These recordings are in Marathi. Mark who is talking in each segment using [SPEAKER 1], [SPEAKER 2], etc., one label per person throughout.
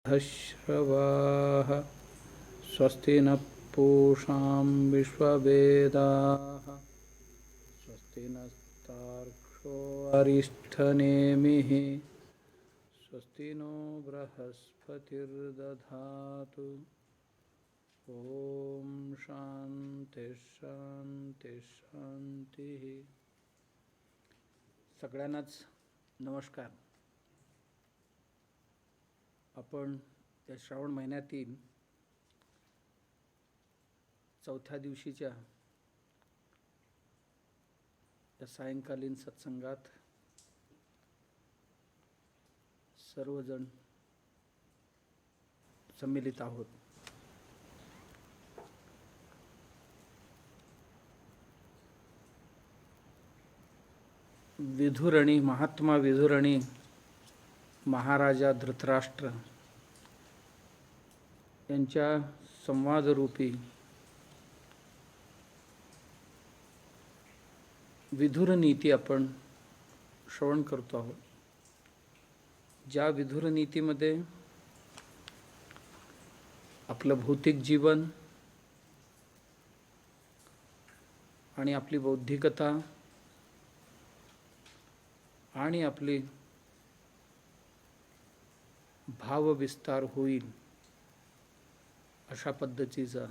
[SPEAKER 1] श्रवाः स्वस्ति न पूषा विश्ववेदाः स्वस्ति नस्तार्क्ष्यो अरिष्ठनेमिः स्वस्ति नो बृहस्पतिर्दधातु। ओम शांति शांति शांति। सगळ्यांनाच नमस्कार. आपण त्या श्रावण महिन्यातील चौथ्या दिवशीच्या या सायंकालीन सत्संगात सर्वजण सम्मिलित आहोत. विधुरणी महात्मा विधुरणी महाराजा धृतराष्ट्र यांच्या संवादरूपी विधुर नीती आपण श्रवण करतो आहोत. ज्या विधुर नीतीमध्ये आपलं भौतिक जीवन आणि आपली बौद्धिकता आणि आपली भावविस्तार होईल अशा पद्धतीचा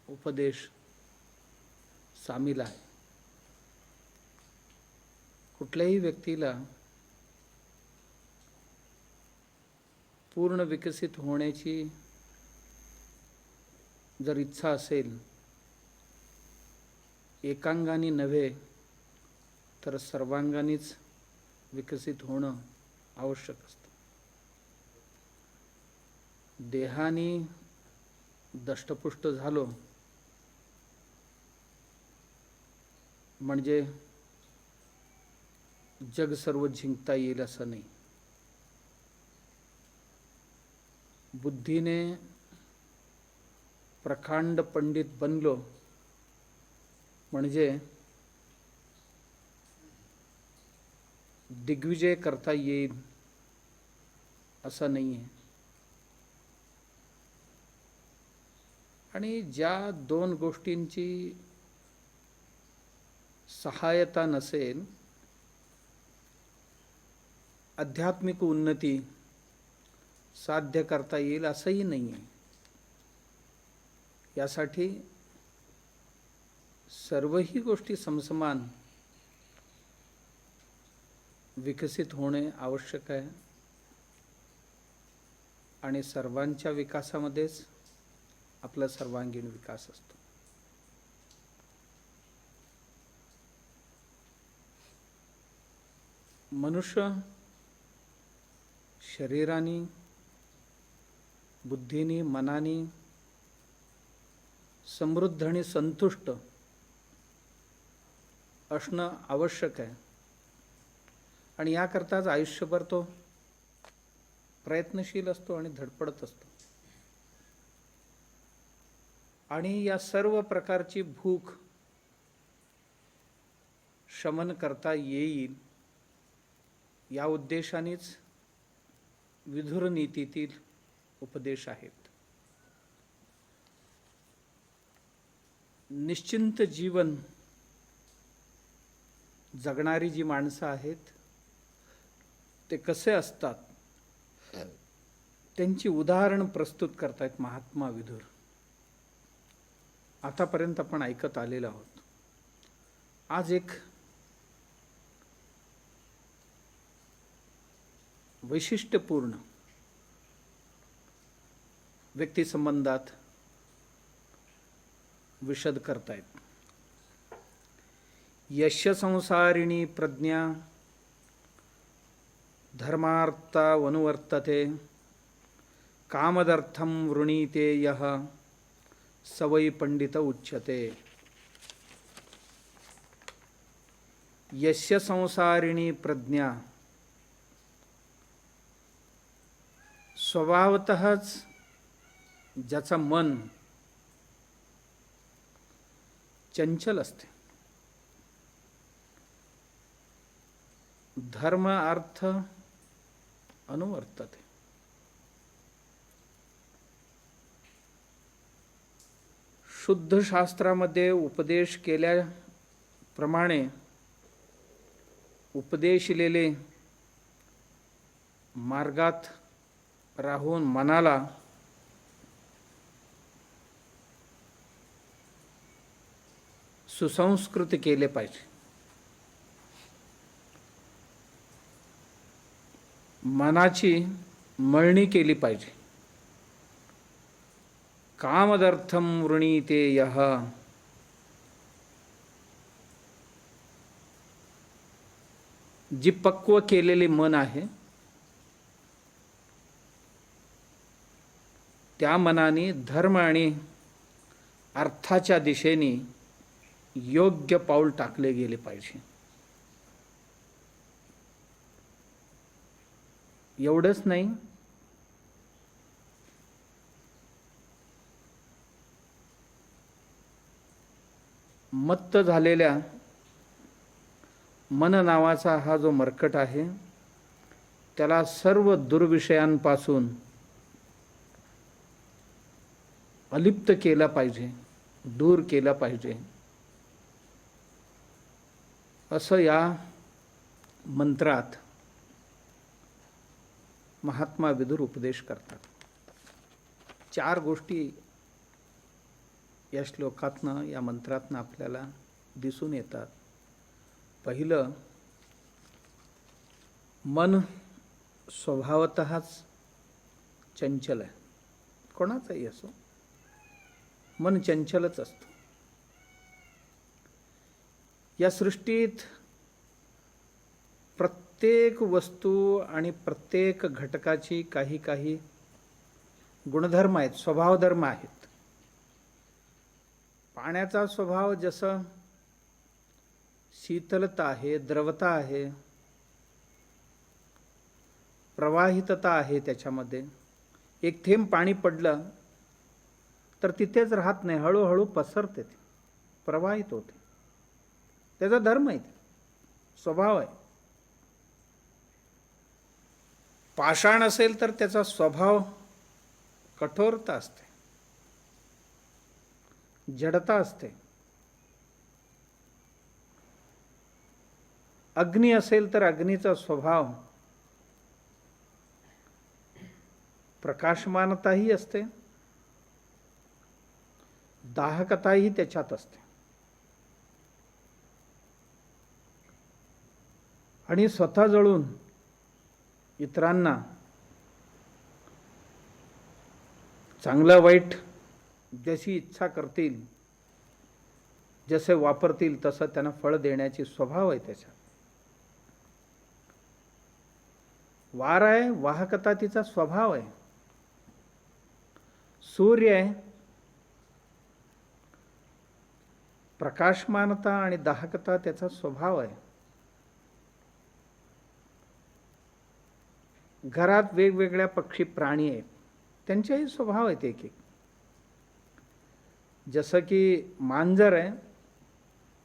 [SPEAKER 1] उपदेश सामील आहे. कुठल्याही व्यक्तीला पूर्ण विकसित होण्याची जर इच्छा असेल, एकांगाने नव्हे तर सर्वांगानेच विकसित होणं आवश्यक असतं. देहाने दष्टपुष्ट झालो म्हणजे जग सर्व जिंकता येईल असं नाही. बुद्धीने प्रकांड पंडित बनलो म्हणजे दिग्विजय करता येईल असं नाही आहे. आणि ज्या दोन गोष्टींची सहायता नसेल, आध्यात्मिक उन्नती साध्य करता येईल असंही नाही आहे. यासाठी सर्वही गोष्टी समसमान विकसित होणे आवश्यक आहे. आणि सर्वांच्या विकासामध्येच आपला सर्वांगीण विकास असतो. मनुष्य शरीराने, बुद्धीने, मनाने समृद्ध आणि संतुष्ट असणं आवश्यक आहे. आणि याकरताच आयुष्यभर तो प्रयत्नशील असतो आणि धडपडत असतो. आणि या सर्व प्रकारची भूक शमन करता येईल या उद्देशानेच विधुर नीतीतील उपदेश आहेत. निश्चिंत जीवन जगणारी जी माणसं आहेत ते कसे असतात त्यांची उदाहरण प्रस्तुत करतायत महात्मा विधुर. आतापर्यंत आपण ऐकत आलेलो आहोत. आज एक वैशिष्ट्यपूर्ण व्यक्तिसंबंधात विशद करतायत. यस्य संसारिणी प्रज्ञा धर्मार्थावनुवर्तते कामदर्थं वृणीते यः स वै पंडित उच्यते. यस्य संसारिणी प्रज्ञा, स्वभावतःच ज्याचं मन चंचल असते, धर्म अर्थ अनुवर्तते, शुद्ध शास्त्रामध्ये उपदेश केल्याप्रमाणे उपदेशिलेले मार्गात राहून मनाला सुसंस्कृत केले पाहिजे. मनाची मळणी केली पाहिजे. कामदर्थम वृणीते यः, जी पक्व केलेले मन आहे त्या मनाने धर्म आणि अर्थाच्या दिशेने योग्य पाऊल टाकले गेले पाहिजे. एवढंच नाही, मत्त झालेल्या मन नावाचा हा जो मर्कट आहे त्याला सर्व दुर्विषयांपासून अलिप्त केला पाहिजे, दूर केला पाहिजे, असं या मंत्रात महात्मा विदुर उपदेश करतात. 4 गोष्टी या श्लोकातनं, या मंत्रातनं आपल्याला दिसून येतात. पहिलं, मन स्वभावतःच चंचल आहे. कोणाचाही असो, मन चंचलच असतं. या सृष्टीत प्रत्येक वस्तू आणि प्रत्येक घटकाची काही काही गुणधर्म आहेत, स्वभावधर्म आहेत. पाण्याचा स्वभाव जसं शीतलता आहे, द्रवता आहे, प्रवाहितता आहे, त्याच्यामध्ये एक थेंब पाणी पडलं तर तिथेच राहत नाही, हळूहळू पसरते, ते प्रवाहित होते. त्याचा धर्म आहे, स्वभाव आहे. पाषाण असेल तर त्याचा स्वभाव कठोरता असते, जडता असते. अग्नी असेल तर अग्नीचा स्वभाव प्रकाशमानताही असते, दाहकताही त्याच्यात असते. आणि स्वतः जळून इतरांना चांगलं वाईट जशी इच्छा करतील, जसे वापरतील तसं त्यांना फळ देण्याची स्वभाव आहे त्याच्यात. वार आहे, वाहकता तिचा स्वभाव आहे. सूर्य आहे, प्रकाशमानता आणि दाहकता त्याचा स्वभाव आहे. घरात वेगवेगळ्या पक्षी प्राणी आहेत, त्यांचेही स्वभाव आहेत एक एक. जसं की मांजर आहे,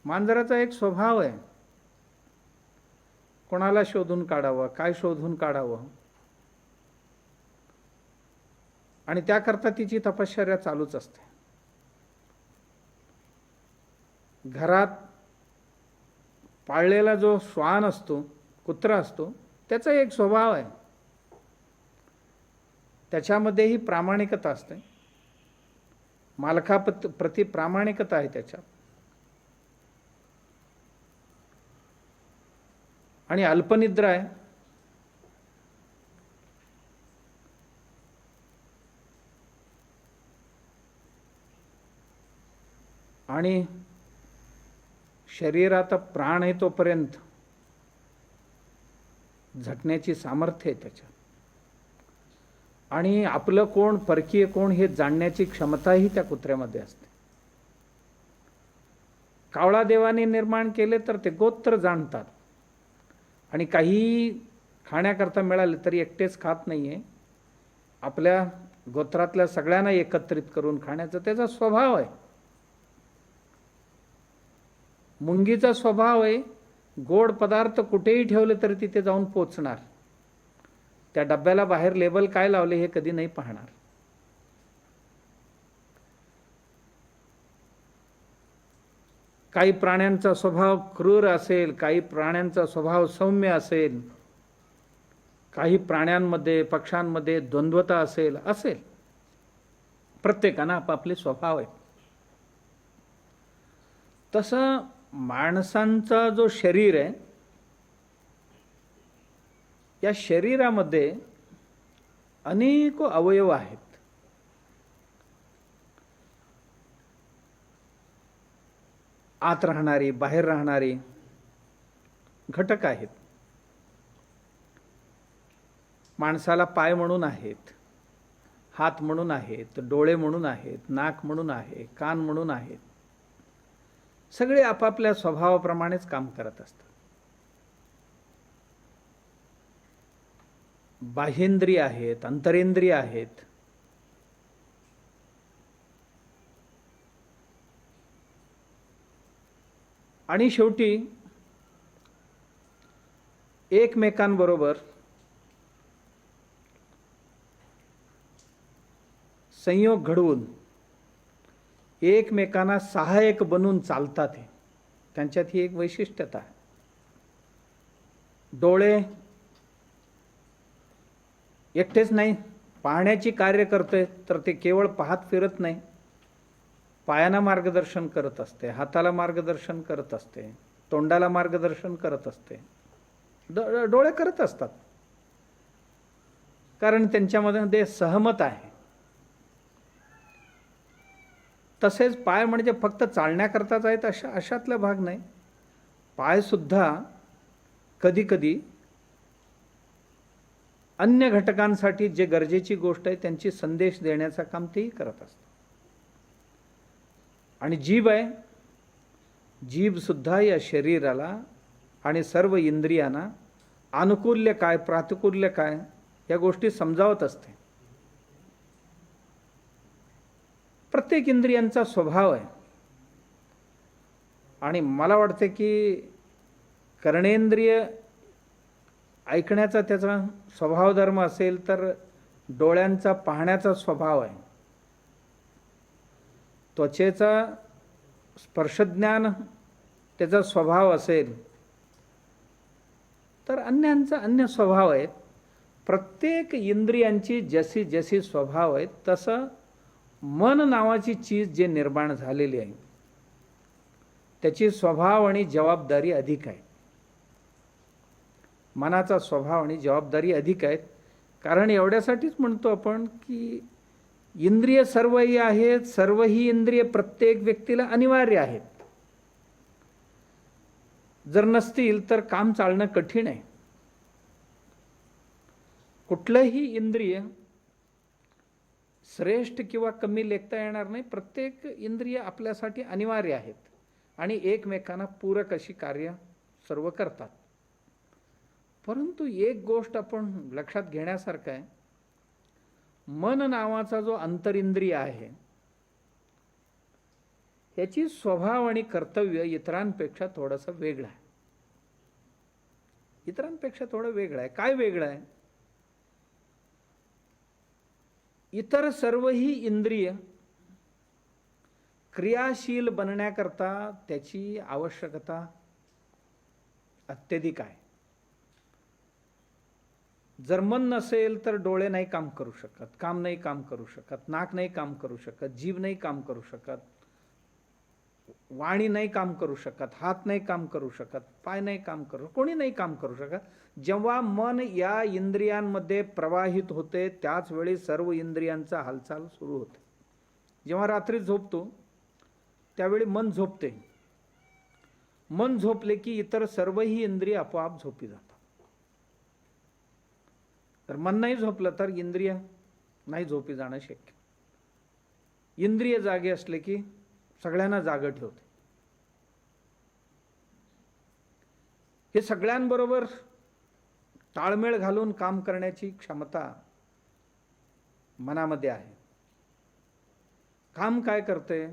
[SPEAKER 1] मांजराचा एक स्वभाव आहे, कोणाला शोधून काढावं, काय शोधून काढावं, आणि त्याकरता तिची तपश्चर्या चालूच असते. घरात पाळलेला जो श्वान असतो, कुत्रा असतो, त्याचा एक स्वभाव आहे, त्याच्यामध्येही प्रामाणिकता असते, मालकाप्रती प्रामाणिकता आहे त्याच्यात. आणि अल्पनिद्रा आहे, आणि शरीरात प्राण आहे तोपर्यंत झटण्याची सामर्थ्य आहे त्याच्यात. आणि आपलं कोण, परकीय कोण हे जाणण्याची क्षमताही त्या कुत्र्यामध्ये असते. कावळा देवाने निर्माण केले तर ते गोत्र जाणतात, आणि काही खाण्याकरता मिळाले तरी एकटेच खात नाहीये, आपल्या गोत्रातल्या सगळ्यांना एकत्रित करून खाण्याचा त्याचा स्वभाव आहे. मुंगीचा स्वभाव आहे, गोड पदार्थ कुठेही ठेवले तरी तिथे जाऊन पोचणार. त्या डब्याला बाहेर लेबल काय लावले हे कधी नाही पाहणार. काही प्राण्यांचा स्वभाव क्रूर असेल, काही प्राण्यांचा स्वभाव सौम्य असेल, काही प्राण्यांमध्ये पक्ष्यांमध्ये द्वंद्वता असेल. प्रत्येकानं आपापले स्वभाव आहेत. तसं माणसांचा जो शरीर आहे, या शरीरामध्ये अनेक अवयव आहेत. आत राहणारी, बाहेर राहणारी घटक आहेत. माणसाला पाय म्हणून आहेत, हात म्हणून आहेत, डोळे म्हणून आहेत, नाक म्हणून आहे, कान म्हणून आहेत. सगळे आपापल्या स्वभावाप्रमाणेच काम करत असतात. बाह्येंद्रिय आहेत, अंतरेंद्रिय आहेत. आणि शेवटी एकमेकांबरोबर संयोग घडवून एकमेकांना सहाय्यक बनून चालतात. हे त्यांच्यात ही एक वैशिष्ट्यता आहे. डोळे एकटेच नाही पाहण्याची कार्य करते, तर ते केवळ पाहत फिरत नाही, पायांना मार्गदर्शन करत असते, हाताला मार्गदर्शन करत असते, तोंडाला मार्गदर्शन करत असते. डोळे करत असतात, कारण त्यांच्यामध्ये सहमत आहे. तसेच पाय म्हणजे फक्त चालण्याकरताच आहेत अशातला भाग नाही. पाय सुद्धा कधी कधी अन्य घटकांसाठी जे गरजेची गोष्ट आहे त्यांची संदेश देण्याचं काम तेही करत असतात. आणि जीभ आहे, जीभ सुद्धा या शरीराला आणि सर्व इंद्रियांना अनुकूल्य काय प्रातिकूल्य काय या गोष्टी समजावत असते. प्रत्येक इंद्रियांचा स्वभाव आहे. आणि मला वाटते की कर्णेंद्रिय ऐकण्याचा त्याचा स्वभाव धर्म असेल, तर डोळ्यांचा पाहण्याचा स्वभाव आहे. त्वचेचा स्पर्शज्ञान त्याचा स्वभाव असेल, तर अन्यांचा अन्य स्वभाव आहेत. प्रत्येक इंद्रियांची जशी जशी स्वभाव आहेत, तसं मन नावाची चीज जे निर्माण झालेली आहे त्याची स्वभाव आणि जबाबदारी अधिक आहे. मनाचा स्वभाव आणि जबाबदारी अधिक आहेत. कारण एवढ्यासाठीच म्हणतो आपण की इंद्रिय सर्वही आहेत, सर्वही इंद्रिय प्रत्येक व्यक्तीला अनिवार्य आहेत. जर नसतील तर काम चालणं कठीण आहे. कुठलंही इंद्रिय श्रेष्ठ किंवा कमी लेखता येणार नाही. प्रत्येक इंद्रिय आपल्यासाठी अनिवार्य आहेत आणि एकमेकांना पूरक अशी कार्य सर्व करतात. परंतु एक गोष्ट आपण लक्षात घेण्यासारखं आहे, मन नावाचा जो अंतरिंद्रिय आहे याची स्वभाव आणि कर्तव्य इतरांपेक्षा थोडंसं वेगळं आहे. इतरांपेक्षा थोडं वेगळं आहे. काय वेगळं आहे? इतर सर्वही इंद्रिय क्रियाशील बनण्याकरता त्याची आवश्यकता अत्यधिक आहे. जर मन नसेल तर डोळे नाही काम करू शकत, काम नाही काम करू शकत, नाक नाही काम करू शकत, जीभ नाही काम करू शकत, वाणी नाही काम करू शकत, हात नाही काम करू शकत, पाय नाही काम करू, कोणी नाही काम करू शकत. जेव्हा मन या इंद्रियांमध्ये प्रवाहित होते त्याच वेळी सर्व इंद्रियांचा हालचाल सुरू होते. जेव्हा रात्री झोपतो त्यावेळी मन झोपते. मन झोपले की इतर सर्वही इंद्रिय आपोआप झोपी जातात. तर मन नाही झोपलं तर इंद्रिय नाही झोपी जाणं शक्य. इंद्रिय जागे असले की सगळ्यांना जागं ठेवते. हे सगळ्यांबरोबर ताळमेळ घालून काम करण्याची क्षमता मनामध्ये आहे. काम काय करते?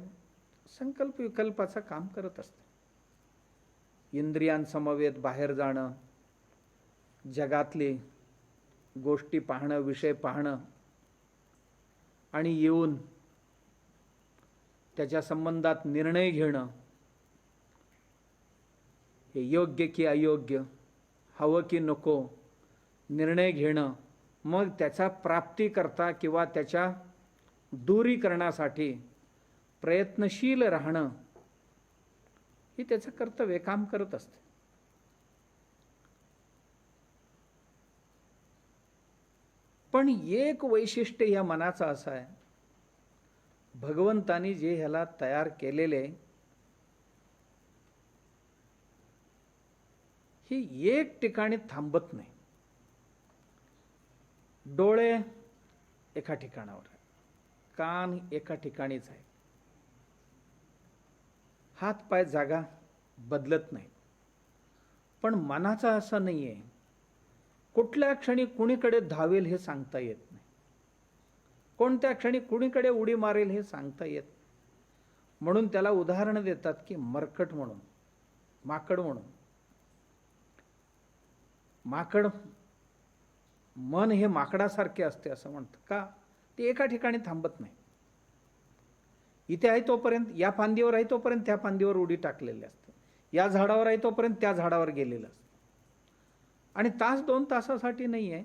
[SPEAKER 1] संकल्प विकल्पाचं काम करत असते. इंद्रियांसमवेत बाहेर जाणं, जगातली गोष्टी पाहणं, विषय पाहणं आणि येऊन त्याच्या संबंधात निर्णय घेणं, हे योग्य की अयोग्य, हवं की नको निर्णय घेणं, मग त्याचा प्राप्तीकरता किंवा त्याच्या दूरीकरणासाठी प्रयत्नशील राहणं, हे त्याचं कर्तव्य काम करत असते. पण एक वैशिष्ट्य या मनाचं असं आहे, भगवंतानी जे ह्याला तयार केलेले, हे एक ठिकाणी थांबत नाही. डोळे एका ठिकाणावर आहे, कान एका ठिकाणीच आहे, हात पाय जागा बदलत नाही. पण मनाचं असं नाही आहे, कुठल्या क्षणी कुणीकडे धावेल हे सांगता येत नाही, कोणत्या क्षणी कुणीकडे उडी मारेल हे सांगता येत नाही. म्हणून त्याला उदाहरण देतात की मरकट म्हणून, माकड म्हणून. माकड, मन हे माकडासारखे असते असं म्हणतं का, ते एका ठिकाणी थांबत नाही. इथे आहे तोपर्यंत, या फांदीवर आहे तोपर्यंत त्या फांदीवर उडी टाकलेली असते, या झाडावर आहे तोपर्यंत त्या झाडावर गेलेलं असतं. आणि तास दोन तासासाठी नाही आहे,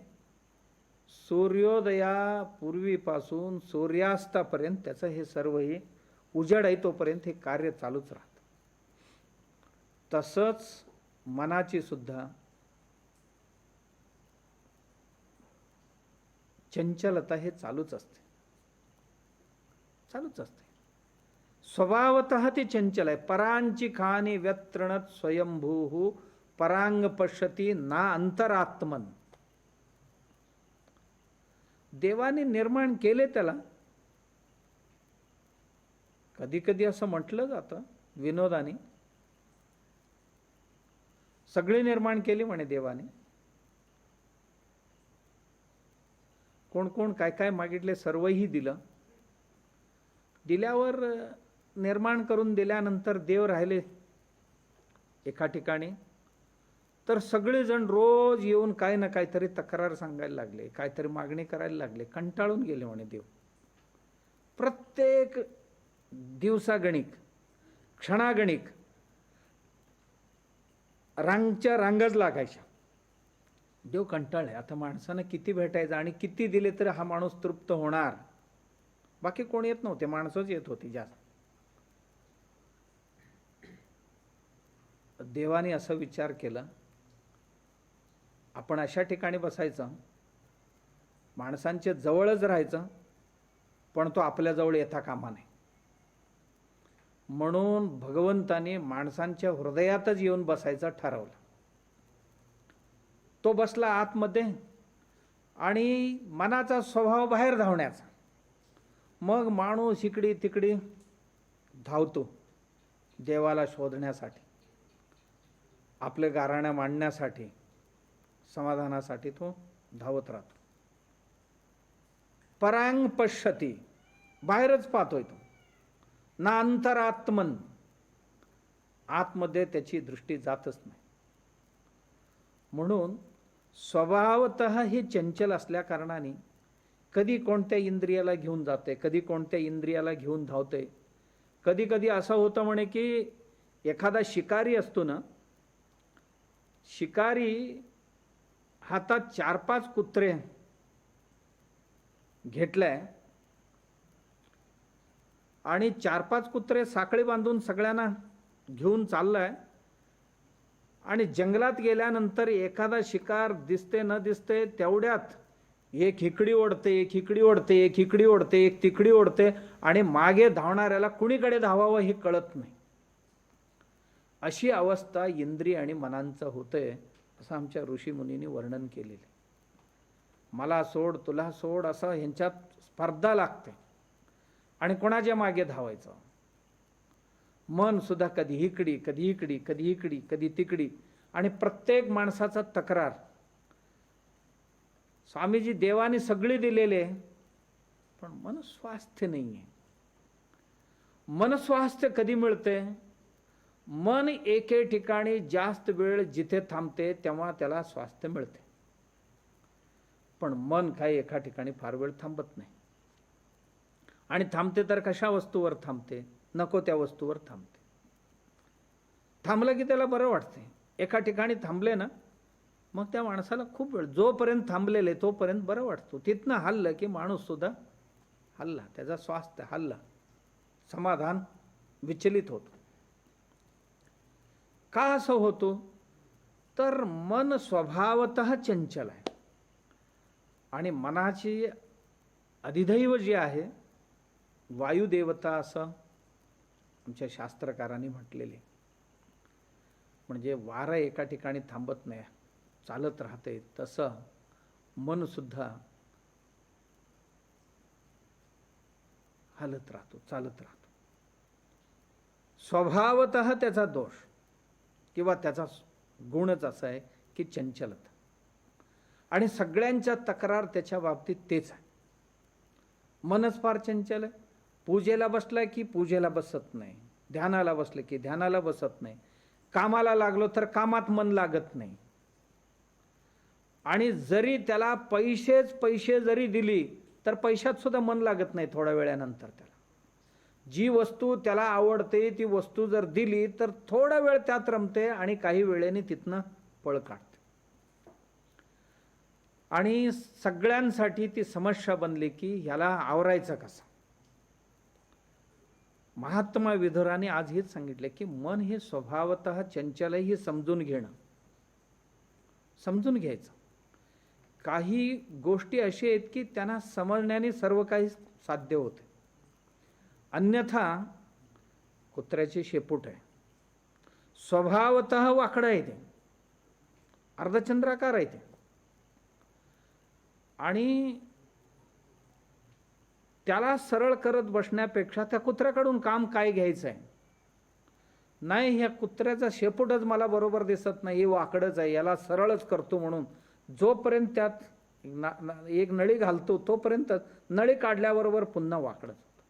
[SPEAKER 1] सूर्योदयापूर्वीपासून सूर्यास्तापर्यंत त्याचं हे सर्व, हे उजेड आहे तोपर्यंत हे कार्य चालूच राहतं. तसंच मनाची सुद्धा चंचलता हे चालूच असते, चालूच असते. स्वभावतः ते चंचल आहे. परांची खानी व्यत्रणत स्वयंभू परांग पश्यती ना अंतरात्मन. देवाने निर्माण केले त्याला. कधी कधी असं म्हटलं जातं विनोदाने, सगळे निर्माण केले म्हणे देवाने, कोण कोण काय काय मागितले सर्वही दिलं. दिल्यावर निर्माण करून दिल्यानंतर देव राहिले एका ठिकाणी, तर सगळेजण रोज येऊन काय ना काहीतरी तक्रार सांगायला लागले, काहीतरी मागणी करायला लागले. कंटाळून गेले म्हणे देव. प्रत्येक दिवसागणिक, क्षणागणिक रांगच्या रांगच लागायच्या. देव कंटाळले, आता माणसानं किती भेटायचं आणि किती दिले तरी हा माणूस तृप्त होणार. बाकी कोण येत नव्हते, माणसंच येत होती जास्त. देवाने असं विचार केला, आपण अशा ठिकाणी बसायचं, माणसांच्या जवळच राहायचं, पण तो आपल्या जवळ येता कामा नये. म्हणून भगवंताने माणसांच्या हृदयातच येऊन बसायचं ठरवलं. तो बसला आतमध्ये आणि मनाचा स्वभाव बाहेर धावण्याचा. मग माणूस इकडे तिकडे धावतो देवाला शोधण्यासाठी, आपले गाऱ्हाणे मांडण्यासाठी, समाधानासाठी तो धावत राहतो. परांग पश्यती, बाहेरच पाहतोय तो, ना अंतरात्मन, आतमध्ये त्याची दृष्टी जातच नाही. म्हणून स्वभावतः हे चंचल असल्या कारणाने कधी कोणत्या इंद्रियाला घेऊन जाते, कधी कोणत्या इंद्रियाला घेऊन धावते. कधी कधी असं होतं म्हणे की एखादा शिकारी असतो ना, शिकारी हातात 4-5 कुत्रे घेतलंय आणि 4-5 कुत्रे साखळी बांधून सगळ्यांना घेऊन चाललाय, आणि जंगलात गेल्यानंतर एखादा शिकार दिसते न दिसते तेवढ्यात एक इकडी ओढते, एक इकडी ओढते, एक इकडी ओढते, एक तिकडी ओढते, आणि मागे धावणाऱ्याला कुणीकडे धावावं हे कळत नाही. अशी अवस्था इंद्रिय आणि मनांचं होतंय, असं आमच्या ऋषीमुनींनी वर्णन केलेलं. मला सोड, तुला सोड, असं ह्यांच्यात स्पर्धा लागते आणि कोणाच्या मागे धावायचं. मन सुद्धा कधी इकडी, कधी इकडी, कधी इकडी, कधी तिकडी, आणि प्रत्येक माणसाचा तक्रार. स्वामीजी देवाने सगळे दिलेले, पण मनस्वास्थ्य नाही आहे. मनस्वास्थ्य कधी मिळते? मन एके ठिकाणी जास्त वेळ जिथे थांबते तेव्हा त्याला स्वास्थ्य मिळते. पण मन काही एका ठिकाणी फार वेळ थांबत नाही. आणि थांबते तर कशा वस्तूवर थांबते? नको त्या वस्तूवर थांबते. थांबलं की त्याला बरं वाटते. एका ठिकाणी थांबले ना, मग त्या माणसाला खूप वेळ, जोपर्यंत थांबलेले तोपर्यंत बरं वाटतो. तिथनं हल्लं की माणूस सुद्धा हल्ला, त्याचा स्वास्थ्य हल्ला, समाधान विचलित होतो. का असं होतो? तर मन स्वभावतः चंचल आहे आणि मनाची अधिदैव जे आहे वायुदेवता असं आमच्या शास्त्रकारांनी म्हटलेले. म्हणजे वारं एका ठिकाणी थांबत नाही, चालत राहते, तसं मन सुद्धा हलत राहतो, चालत राहतो. स्वभावतः त्याचा दोष किंवा त्याचा गुणच असा आहे की चंचलता. आणि सगळ्यांच्या तक्रार त्याच्या बाबतीत तेच आहे. मनच फार चंचल आहे. पूजेला बसलाय की पूजेला बसत नाही, ध्यानाला बसले की ध्यानाला बसत नाही, कामाला लागलो तर कामात मन लागत नाही. आणि जरी त्याला पैसे जरी दिली तर पैशात सुद्धा मन लागत नाही थोड्या वेळानंतर. त्याला जी वस्तू त्याला आवडते ती वस्तू जर दिली तर थोडा वेळ त्यात रमते आणि काही वेळेने तिथनं पळ काढते. आणि सगळ्यांसाठी ती समस्या बनली की ह्याला आवरायचं कसं. महात्मा विदुराने आज हेच सांगितले की मन हे स्वभावतः चंचल आहे, हे समजून घेणं, समजून घ्यायचं. काही गोष्टी अशी आहेत की त्यांना समजण्याने सर्व काही साध्य होते. अन्यथा कुत्र्याची शेपूट आहे, स्वभावतः वाकडं आहे ते, अर्धचंद्राकार आहे ते. आणि त्याला सरळ करत बसण्यापेक्षा त्या कुत्र्याकडून काम काय घ्यायचं आहे. नाही, ह्या कुत्र्याचा शेपूटच मला बरोबर दिसत नाही, हे वाकडच आहे, याला सरळच करतो म्हणून जोपर्यंत त्यात एक नळी घालतो तोपर्यंत नळी काढल्याबरोबर पुन्हा वाकडच होतं.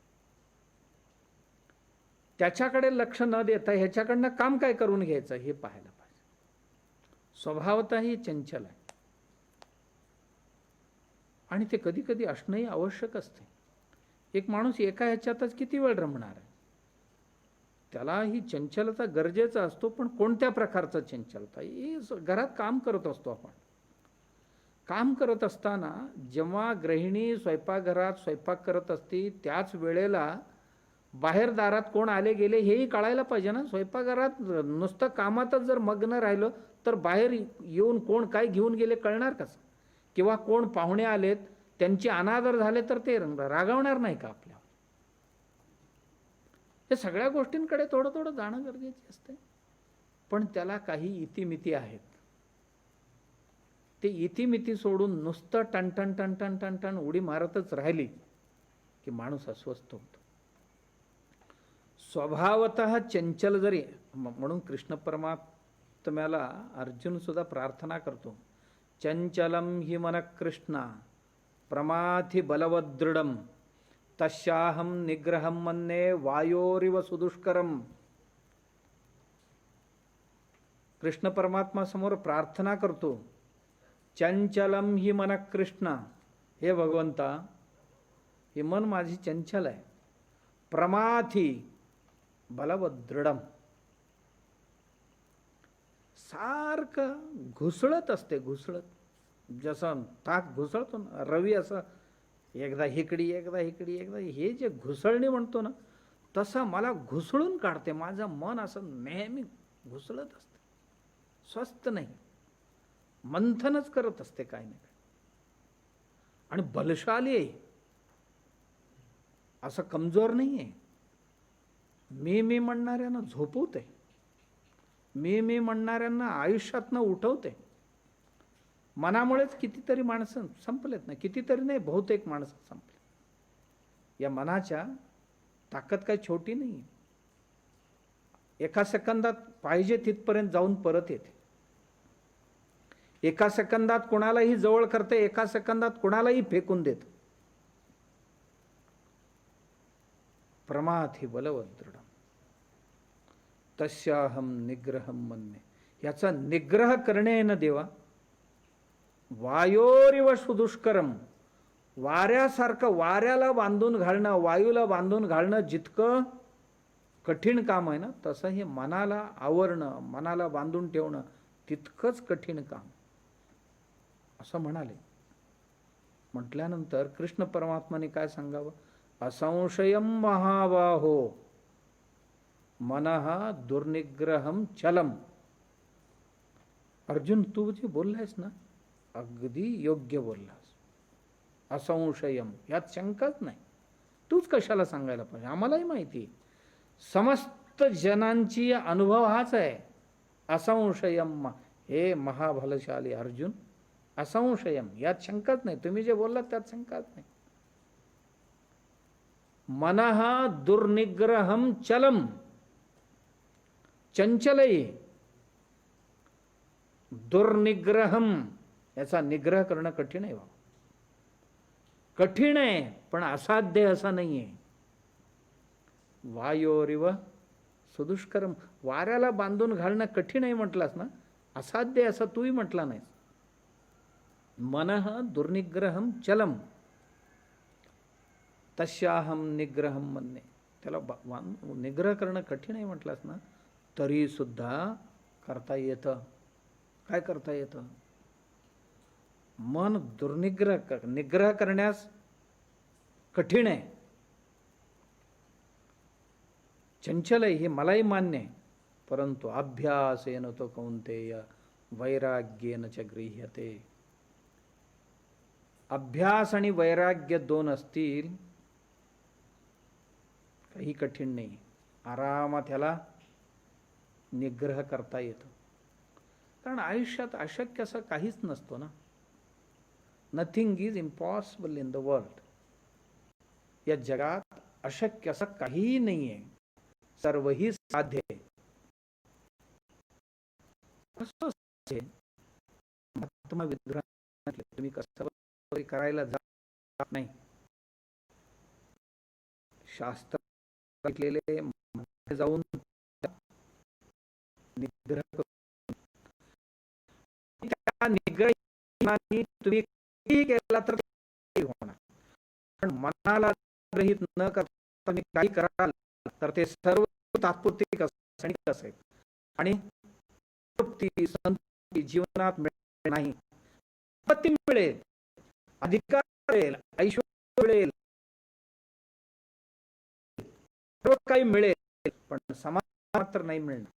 [SPEAKER 1] त्याच्याकडे लक्ष न देता ह्याच्याकडनं काम काय करून घ्यायचं हे पाहायला पाहिजे. स्वभावतःही चंचल आहे आणि ते कधी कधी असणंही आवश्यक असते. एक माणूस एका ह्याच्यातच किती वेळ रमणार आहे. त्याला ही चंचलता गरजेचा असतो, पण कोणत्या प्रकारचं चंचलता. ही घरात काम करत असतो आपण. काम करत असताना जेव्हा गृहिणी स्वयंपाकघरात स्वयंपाक करत असते त्याच वेळेला बाहेर दारात कोण आले गेले हेही कळायला पाहिजे ना. स्वयंपाकघरात नुसतं कामातच जर मग्न राहिलं तर बाहेर येऊन कोण काय घेऊन गेले कळणार कसं. किंवा कोण पाहुणे आलेत त्यांचे अनादर झाले तर ते रागावणार नाही का आपल्यावर. हे सगळ्या गोष्टींकडे थोडं थोडं जाणं गरजेचे असते. पण त्याला काही इतिमिती आहेत. ते इतिमिती सोडून नुसतं टणटण टणटण टणटण उडी मारतच राहिली की माणूस अस्वस्थ होतो. स्वभावतः चंचल जरी, म्हणून कृष्ण परमात्म्याला अर्जुन सुद्धा प्रार्थना करतो, चंचलम हि मन कृष्णा प्रमाथि बलवदृढम तस्याहम निग्रहम मन्ये वायोरिव सुदुष्करम. कृष्ण परमात्मा समोर प्रार्थना करतो, चंचलम हि मन कृष्णा, हे भगवंता हे मन माझी चंचल आहे, प्रमाथि बलवदृढम, सारखं घुसळत असते, घुसळत, जसं ताक घुसळतो ना रवी, असं एकदा हिकडी एकदा हिकडी एकदा, हे जे घुसळणी म्हणतो ना तसं मला घुसळून काढते. माझं मन असं नेहमी घुसळत असते, स्वस्थ नाही, मंथनच करत असते काय नाही काय. आणि बलशाली आहे, असं कमजोर नाही आहे. मी म्हणणाऱ्यांना झोपवते, मी म्हणणाऱ्यांना आयुष्यातनं उठवते. मनामुळेच कितीतरी माणसं संपलेत ना, कितीतरी नाही बहुतेक माणसं संपले. या मनाच्या ताकद काही छोटी नाही. एका सेकंदात पाहिजे तिथपर्यंत जाऊन परत येते. एका सेकंदात कोणालाही जवळ करते, एका सेकंदात कोणालाही फेकून देते. प्रमाथि बलवदृढम तस्याहम निग्रहम मन्ये. याचा निग्रह करणे न देवा, वायोरिव सुदुष्करम, वाऱ्यासारखं, वाऱ्याला बांधून घालणं, वायूला बांधून घालणं जितकं कठीण काम आहे ना, तसं हे मनाला आवरणं, मनाला बांधून ठेवणं तितकंच कठीण काम, असं म्हणाले. म्हटल्यानंतर कृष्ण परमात्माने काय सांगावं? असंशयम महाबाहो मनः दुर्निग्रहम चलम. अर्जुन, तू जे बोललायस ना, अगदी योग्य बोललास. असंशयम, यात शंकाच नाही. तूच कशाला सांगायला पाहिजे, आम्हालाही माहिती, समस्त जनांची अनुभव हाच आहे. असंशयम, हे महाबलशाली अर्जुन, असंशयम, यात शंकाच नाही. तुम्ही जे बोललात त्यात शंकाच नाही. मनः दुर्निग्रहम चलम, चंचलही. दुर्निग्रहम, याचा निग्रह करणं कठीण आहे. कठीण आहे, पण असाध्य असं नाहीये. वायोरिव सुदुष्करम, वाऱ्याला बांधून घालणं कठीण आहे म्हटलास ना, असाध्य असं तूही म्हटला नाहीस. मनः दुर्निग्रहम चलम तस्याहम निग्रहम मन्ये. त्याला निग्रह करणं कठीण आहे म्हटलास ना, तरी सुद्धा करता येतं. काय करता येतं? मन निग्रह करण्यास कठीण आहे, चंचल आहे, हे मलाही मान्य आहे. परंतु अभ्यासेन तो कौंतेय वैराग्येन च गृह्यते. अभ्यास आणि वैराग्य दोन असतील, काही कठीण नाही, आरामात ह्याला निग्रह करता येतो. कारण आयुष्यात अशक्य असं काहीच नसतो ना. Nothing is impossible in the world. या जगात अशक्य असं काहीही नाहीये, सर्वही साध्य आहे. महात्मा विद्वान तुम्ही कसं करायला जात नाही. शास्त्र जाऊन निग्रह करून त्या निग्रहाने तुम्ही केला तर होणार. पण मनाला ग्रहित न करता तुम्ही काही कराल तर ते सर्व तात्पुरते क्षणिक असेल आणि तृप्ती संतुष्टी जीवनात मिळेल नाही. पती मिळेल, अधिकार मिळेल, ऐश्वर्य मिळेल, सर्व काही मिळेल, पण समाधान मात्र नाही मिळणार,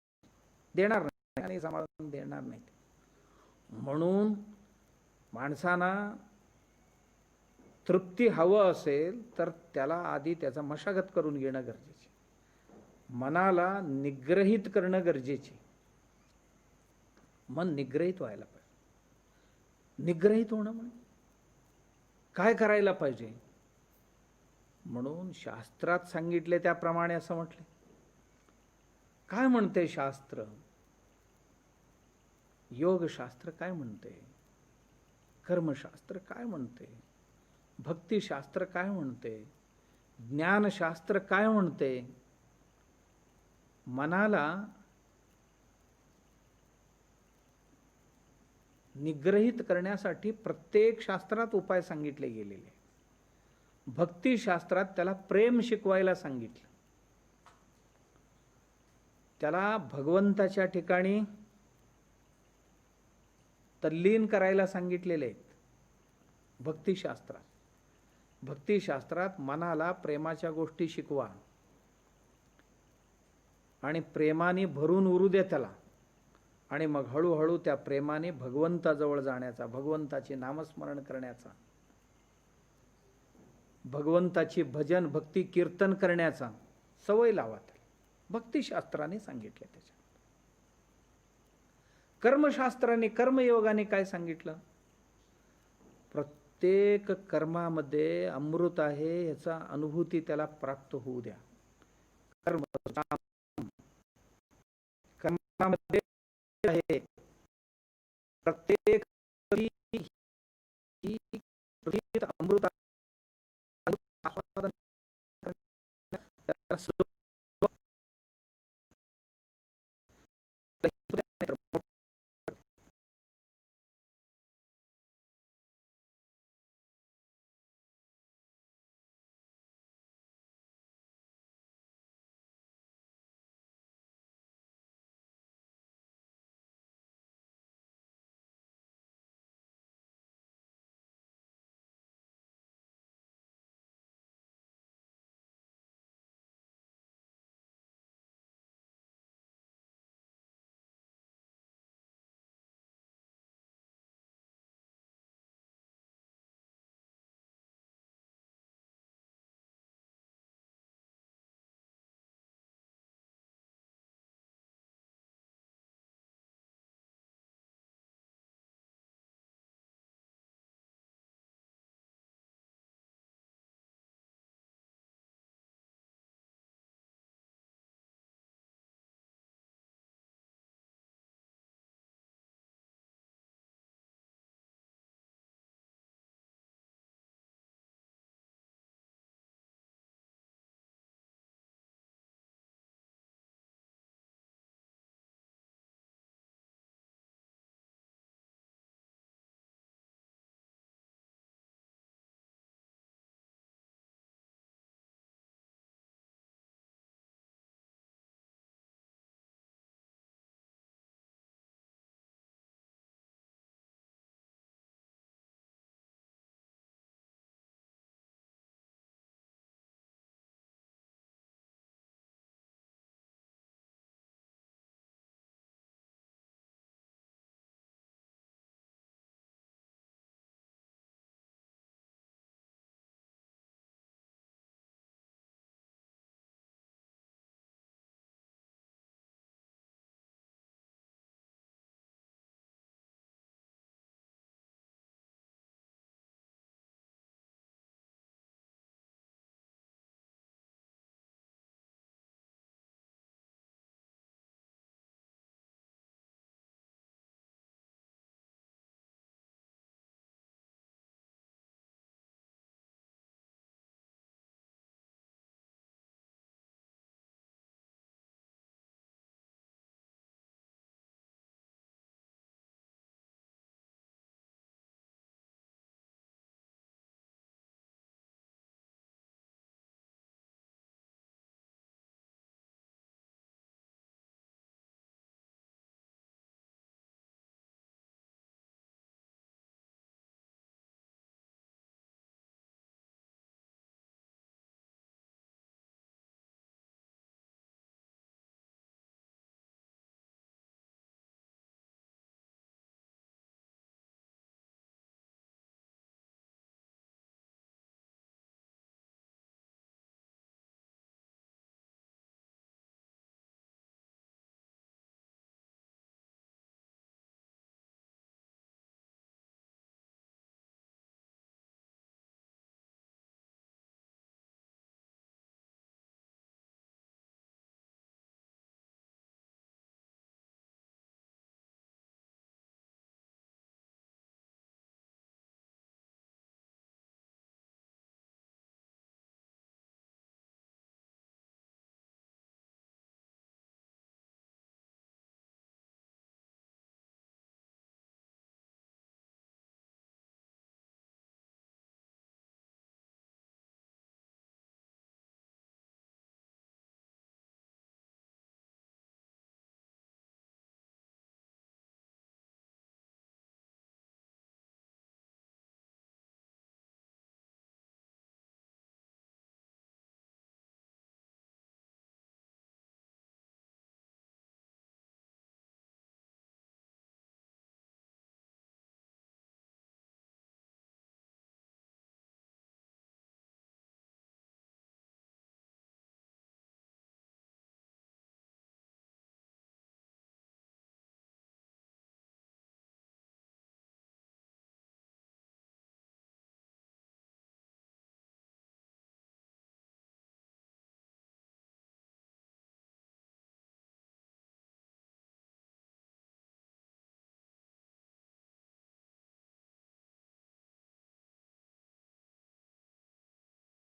[SPEAKER 1] देणार नाही आणि समाधान देणार नाही. म्हणून माणसांना तृप्ती हवं असेल तर त्याला आधी त्याचा मशागत करून घेणं गरजेचे, मनाला निग्रहित करणं गरजेचे. मन निग्रहित व्हायला पाहिजे. निग्रहित होणं म्हणून काय करायला पाहिजे? म्हणून शास्त्रात सांगितले त्याप्रमाणे असं म्हटले. काय म्हणते शास्त्र? योगशास्त्र काय म्हणते? कर्मशास्त्र काय म्हणते? भक्तिशास्त्र काय म्हणते? ज्ञानशास्त्र काय म्हणते? मनाला निग्रहित करण्यासाठी प्रत्येक शास्त्रात उपाय सांगितले गेलेले. भक्तिशास्त्रात त्याला प्रेम शिकवायला सांगितलं, त्याला भगवंताच्या ठिकाणी तल्लीन करायला सांगितलेले आहेत. भक्तिशास्त्रात मनाला प्रेमाच्या गोष्टी शिकवा आणि प्रेमाने भरून उरू दे त्याला, आणि मग हळूहळू त्या प्रेमाने भगवंताजवळ जाण्याचा, भगवंताचे नामस्मरण करण्याचा, भगवंताची भजन भक्ती कीर्तन करण्याचा सवय लावा. भक्तिशास्त्राने सांगितले. त्याच्यात कर्मशास्त्राने, कर्मयोगाने काय सांगितलं? प्रत्येक कर्मामध्ये अमृत आहे याचा अनुभूती त्याला प्राप्त होऊ द्या. कर्मामध्ये आहे प्रत्येक अमृत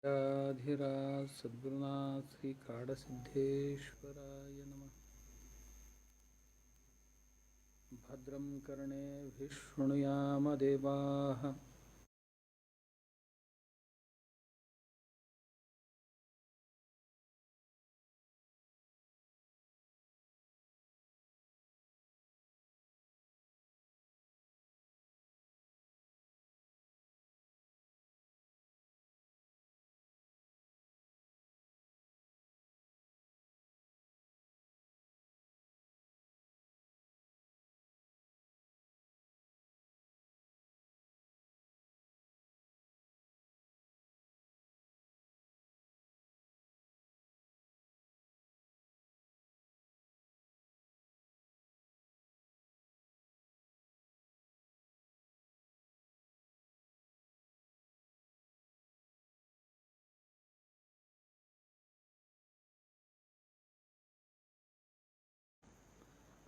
[SPEAKER 1] राधिराज सद्गुरुनाथ श्री काडसिद्धेश्वराय नमः। भद्रं कर्णेभिः शृणुयाम देवाः।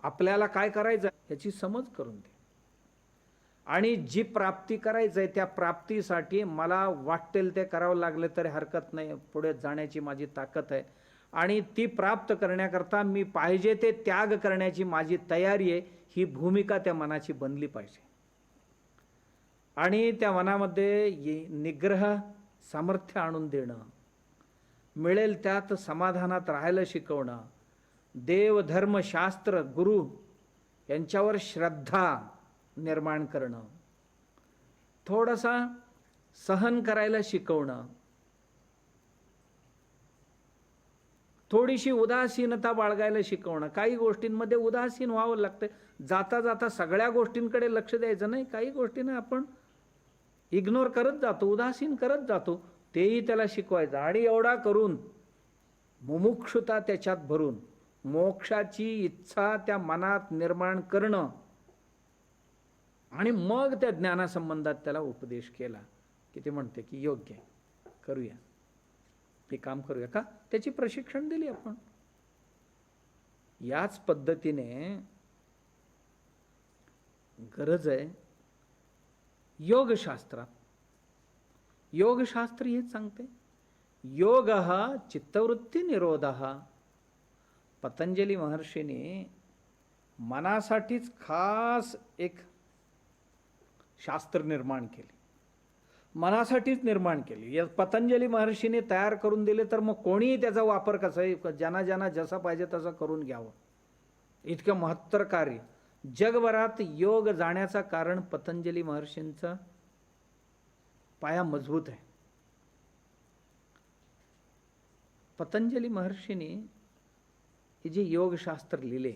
[SPEAKER 1] आपल्याला काय करायचं याची समज करून दे, आणि जी प्राप्ती करायचं आहे त्या प्राप्तीसाठी मला वाटेल ते करावं लागले तरी हरकत नाही, पुढे जाण्याची माझी ताकद आहे, आणि ती प्राप्त करण्याकरता मी पाहिजे ते त्याग करण्याची माझी तयारी आहे, ही भूमिका त्या मनाची बनली पाहिजे. आणि त्या मनामध्ये निग्रह सामर्थ्य आणून देणं, मिळेल त्यात समाधानात राहायला शिकवणं, देव धर्म शास्त्र गुरु यांच्यावर श्रद्धा निर्माण करणं, थोडासा सहन करायला शिकवणं, थोडीशी उदासीनता बाळगायला शिकवणं. काही गोष्टींमध्ये उदासीन व्हावं लागतं, जाता जाता सगळ्या गोष्टींकडे लक्ष द्यायचं नाही, काही गोष्टींना आपण इग्नोर करत जातो, उदासीन करत जातो, तेही त्याला शिकवायचं. आणि एवढा करून मुमुक्षुता त्याच्यात भरून मोक्षाची इच्छा त्या मनात निर्माण करणं, आणि मग त्या ज्ञानासंबंधात त्याला उपदेश केला की ते म्हणते की योग्य आहे, करूया, हे काम करूया का, त्याची प्रशिक्षण दिली आपण. याच पद्धतीने गरज आहे योगशास्त्रात. योगशास्त्र हेच सांगते, योग चित्तवृत्ती निरोध. पतंजली महर्षीने मनासाठीच खास एक शास्त्र निर्माण केले, मनासाठीच निर्माण केली. या पतंजली महर्षीने तयार करून दिले, तर मग कोणीही त्याचा वापर कसा ज्यांना ज्यांना जसा पाहिजे तसं करून घ्यावं. इतकं महत्तर कार्य जगभरात योग जाण्याचं कारण पतंजली महर्षींचा पाया मजबूत आहे. पतंजली महर्षींनी हे जे योगशास्त्र लिहिले,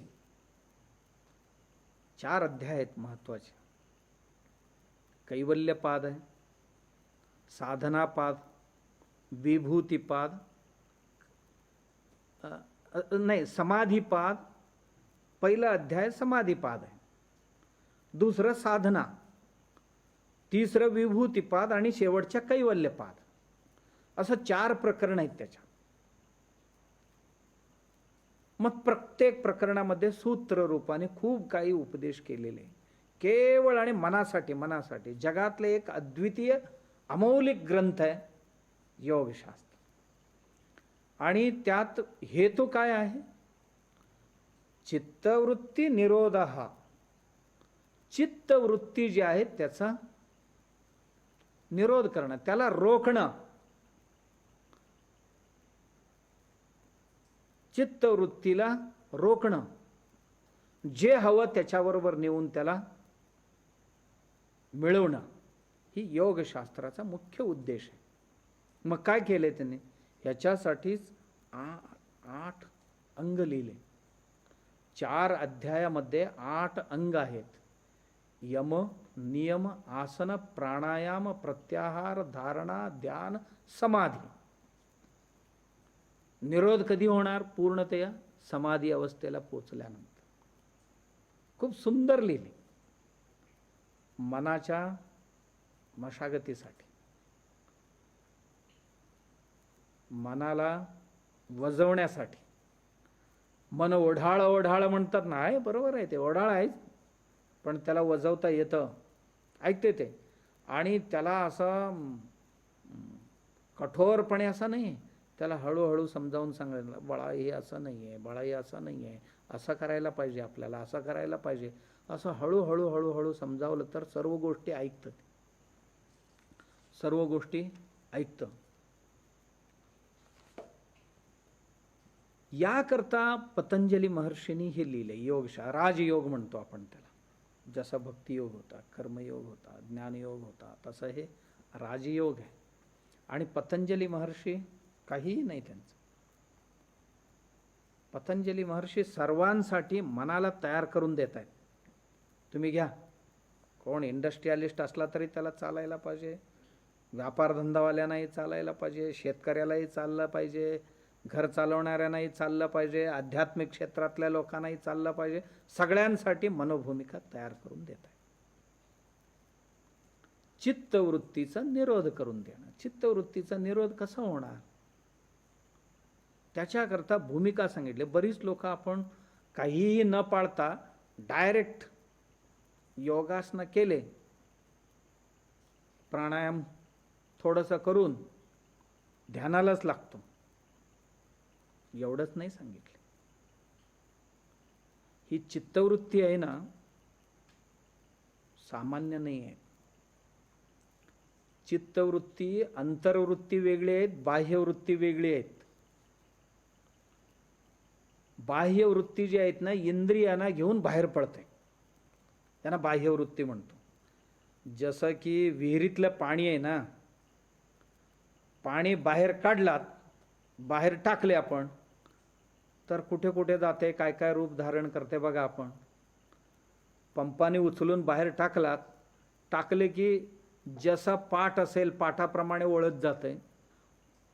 [SPEAKER 1] 4 अध्याय आहेत महत्वाचे. कैवल्यपाद आहे, साधनापाद, विभूतिपाद, नाही समाधीपाद. पहिला अध्याय समाधीपाद आहे, दुसरं साधना, तिसरं विभूतिपाद आणि शेवटच्या कैवल्यपाद. असं 4 प्रकरण आहेत त्याच्या. मग प्रत्येक प्रकरणामध्ये सूत्र रूपाने खूप काही उपदेश केलेले, केवळ आणि मनासाठी. मनासाठी जगातले एक अद्वितीय अमौलिक ग्रंथ आहे योगशास्त्र. आणि त्यात हेतू काय आहे? चित्तवृत्ती निरोध. चित्तवृत्ती जी आहे त्याचा निरोध करणं, त्याला रोखणं. चित्तवृत्तीला रोखणं, जे हवं त्याच्याबरोबर नेऊन त्याला मिळवणं, ही योगशास्त्राचा मुख्य उद्देश आहे. मग काय केले त्यांनी? याच्यासाठीच 8 अंग लिहिले. 4 अध्यायामध्ये 8 अंग आहेत. यम, नियम, आसन, प्राणायाम, प्रत्याहार, धारणा, ध्यान, समाधी. निरोध कधी होणार? पूर्णतया समाधी अवस्थेला पोचल्यानंतर. खूप सुंदर लिहिले. मनाच्या मशागतीसाठी, मनाला वजवण्यासाठी. मन ओढाळ ओढाळ म्हणतात ना, आहे बरोबर आहे, ते ओढाळ आहेच, पण त्याला वजवता येतं, ऐकते ते. आणि त्याला असं कठोरपणे असं नाही, त्याला हळूहळू समजावून सांगायला, बाळा हे असं नाही आहे, बाळा हे असं नाही आहे, असं करायला पाहिजे, आपल्याला असं करायला पाहिजे, असं हळूहळू हळूहळू समजावलं तर सर्व गोष्टी ऐकतात, सर्व गोष्टी ऐकतं. याकरता पतंजली महर्षींनी हे लिहिले योगशास्त्र. राजयोग म्हणतो आपण त्याला. जसा भक्तियोग होता, कर्मयोग होता, ज्ञानयोग होता, तसं हे राजयोग आहे. आणि पतंजली महर्षी काहीही नाही त्यांचं. पतंजली महर्षी सर्वांसाठी मनाला तयार करून देत आहेत. तुम्ही घ्या, कोण इंडस्ट्रियलिस्ट असला तरी त्याला चालायला पाहिजे, व्यापार धंदावाल्यांनाही चालायला पाहिजे, शेतकऱ्यालाही चाललं पाहिजे, घर चालवणाऱ्यांनाही चाललं पाहिजे, आध्यात्मिक क्षेत्रातल्या लोकांनाही चाललं पाहिजे. सगळ्यांसाठी मनोभूमिका तयार करून देत आहे. चित्तवृत्तीचा निरोध करून देणं. चित्तवृत्तीचा निरोध कसा होणार, त्याच्याकरता भूमिका सांगितली. बरीच लोक आपण काहीही न पाळता डायरेक्ट योगासनं केले, प्राणायाम थोडंसं करून ध्यानालाच लागतो, एवढंच नाही सांगितलं. ही चित्तवृत्ती आहे ना, सामान्य नाही आहे. चित्तवृत्ती, अंतर्वृत्ती वेगळी आहेत, बाह्यवृत्ती वेगळी आहेत. बाह्यवृत्ती जी आहेत ना, इंद्रियांना घेऊन बाहेर पडते, त्यांना बाह्यवृत्ती म्हणतो. जसं की विहिरीतलं पाणी आहे ना, पाणी बाहेर काढलात, बाहेर टाकले आपण, तर कुठे कुठे जाते, काय काय रूप धारण करते बघा. आपण पंपाने उचलून बाहेर टाकलात, टाकले की जसा पाट असेल पाटाप्रमाणे वळत जाते,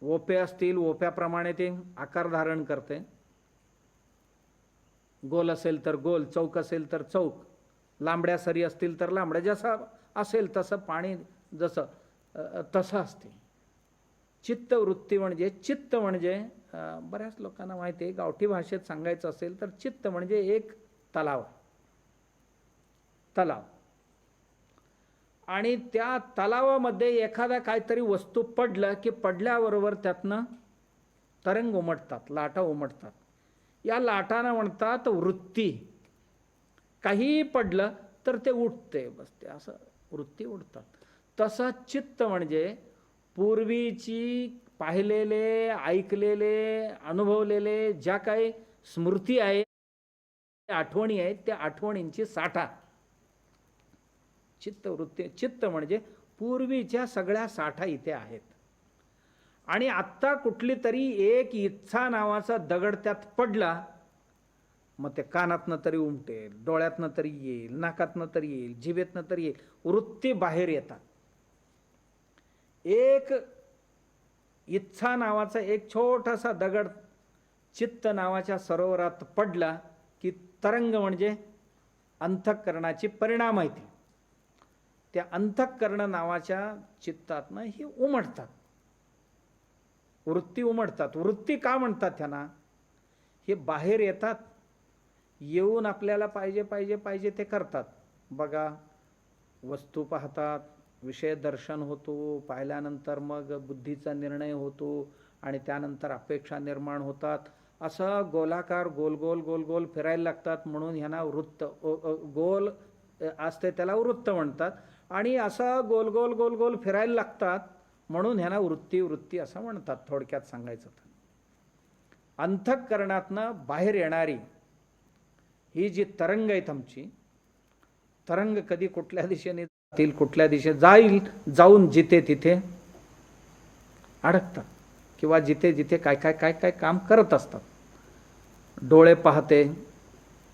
[SPEAKER 1] ओपे असतील ओप्याप्रमाणे ते आकार धारण करते, गोल असेल तर गोल, चौक असेल तर चौक, लांबड्या सरी असतील तर लांबड्या, जसं असेल तसं पाणी जसं तसं असते. चित्तवृत्ती म्हणजे, चित्त म्हणजे बऱ्याच लोकांना माहिती आहे, गावठी भाषेत सांगायचं असेल तर चित्त म्हणजे एक तलाव, तलाव. आणि त्या तलावामध्ये एखादा काहीतरी वस्तू पडलं की पडल्याबरोबर त्यातनं तरंग उमटतात, लाटा उमटतात. या लाटांना म्हणतात वृत्ती. काही पडलं तर ते उठते, बसते, असं वृत्ती उडतात. तसं चित्त म्हणजे पूर्वीची पाहिलेले, ऐकलेले, अनुभवलेले ज्या काही स्मृती आहे, आठवणी आहेत, त्या आठवणींची साठा चित्तवृत्ती. चित्त म्हणजे पूर्वीच्या सगळ्या साठा इथे आहेत. आणि आत्ता कुठली तरी एक इच्छा नावाचा दगड त्यात पडला, मग ते कानातनं तरी उमटेल, डोळ्यातनं तरी येईल, नाकातनं तरी येईल, जिभेतनं तरी येईल, वृत्ती बाहेर येतात. एक इच्छा नावाचा एक छोटासा दगड चित्त नावाच्या सरोवरात पडला की तरंग म्हणजे अंतःकरणाची परिणाम आहे ती. त्या अंतःकरण नावाच्या चित्तातनं ही उमटतात, वृत्ती उमटतात. वृत्ती का म्हणतात त्यांना, हे बाहेर येतात, येऊन आपल्याला पाहिजे पाहिजे पाहिजे ते करतात. बघा, वस्तू पाहतात, विषय दर्शन होतो, पाहिल्यानंतर मग बुद्धीचा निर्णय होतो, आणि त्यानंतर अपेक्षा निर्माण होतात. असं गोलाकार गोल गोल गोल गोल फिरायला लागतात, म्हणून ह्यांना वृत्त, गोल असते त्याला वृत्त म्हणतात. आणि असं गोल गोल गोल गोल फिरायला लागतात, म्हणून ह्यांना वृत्ती वृत्ती असं म्हणतात. थोडक्यात सांगायचं तर अंतःकरणातनं बाहेर येणारी ही जी तरंग आहेत आमची, तरंग कधी कुठल्या दिशेने जातील, कुठल्या दिशेने जाईल, जाऊन जिथे तिथे अडकतात, किंवा जिथे जिथे काय काय काय काय काम करत असतात. डोळे पाहते,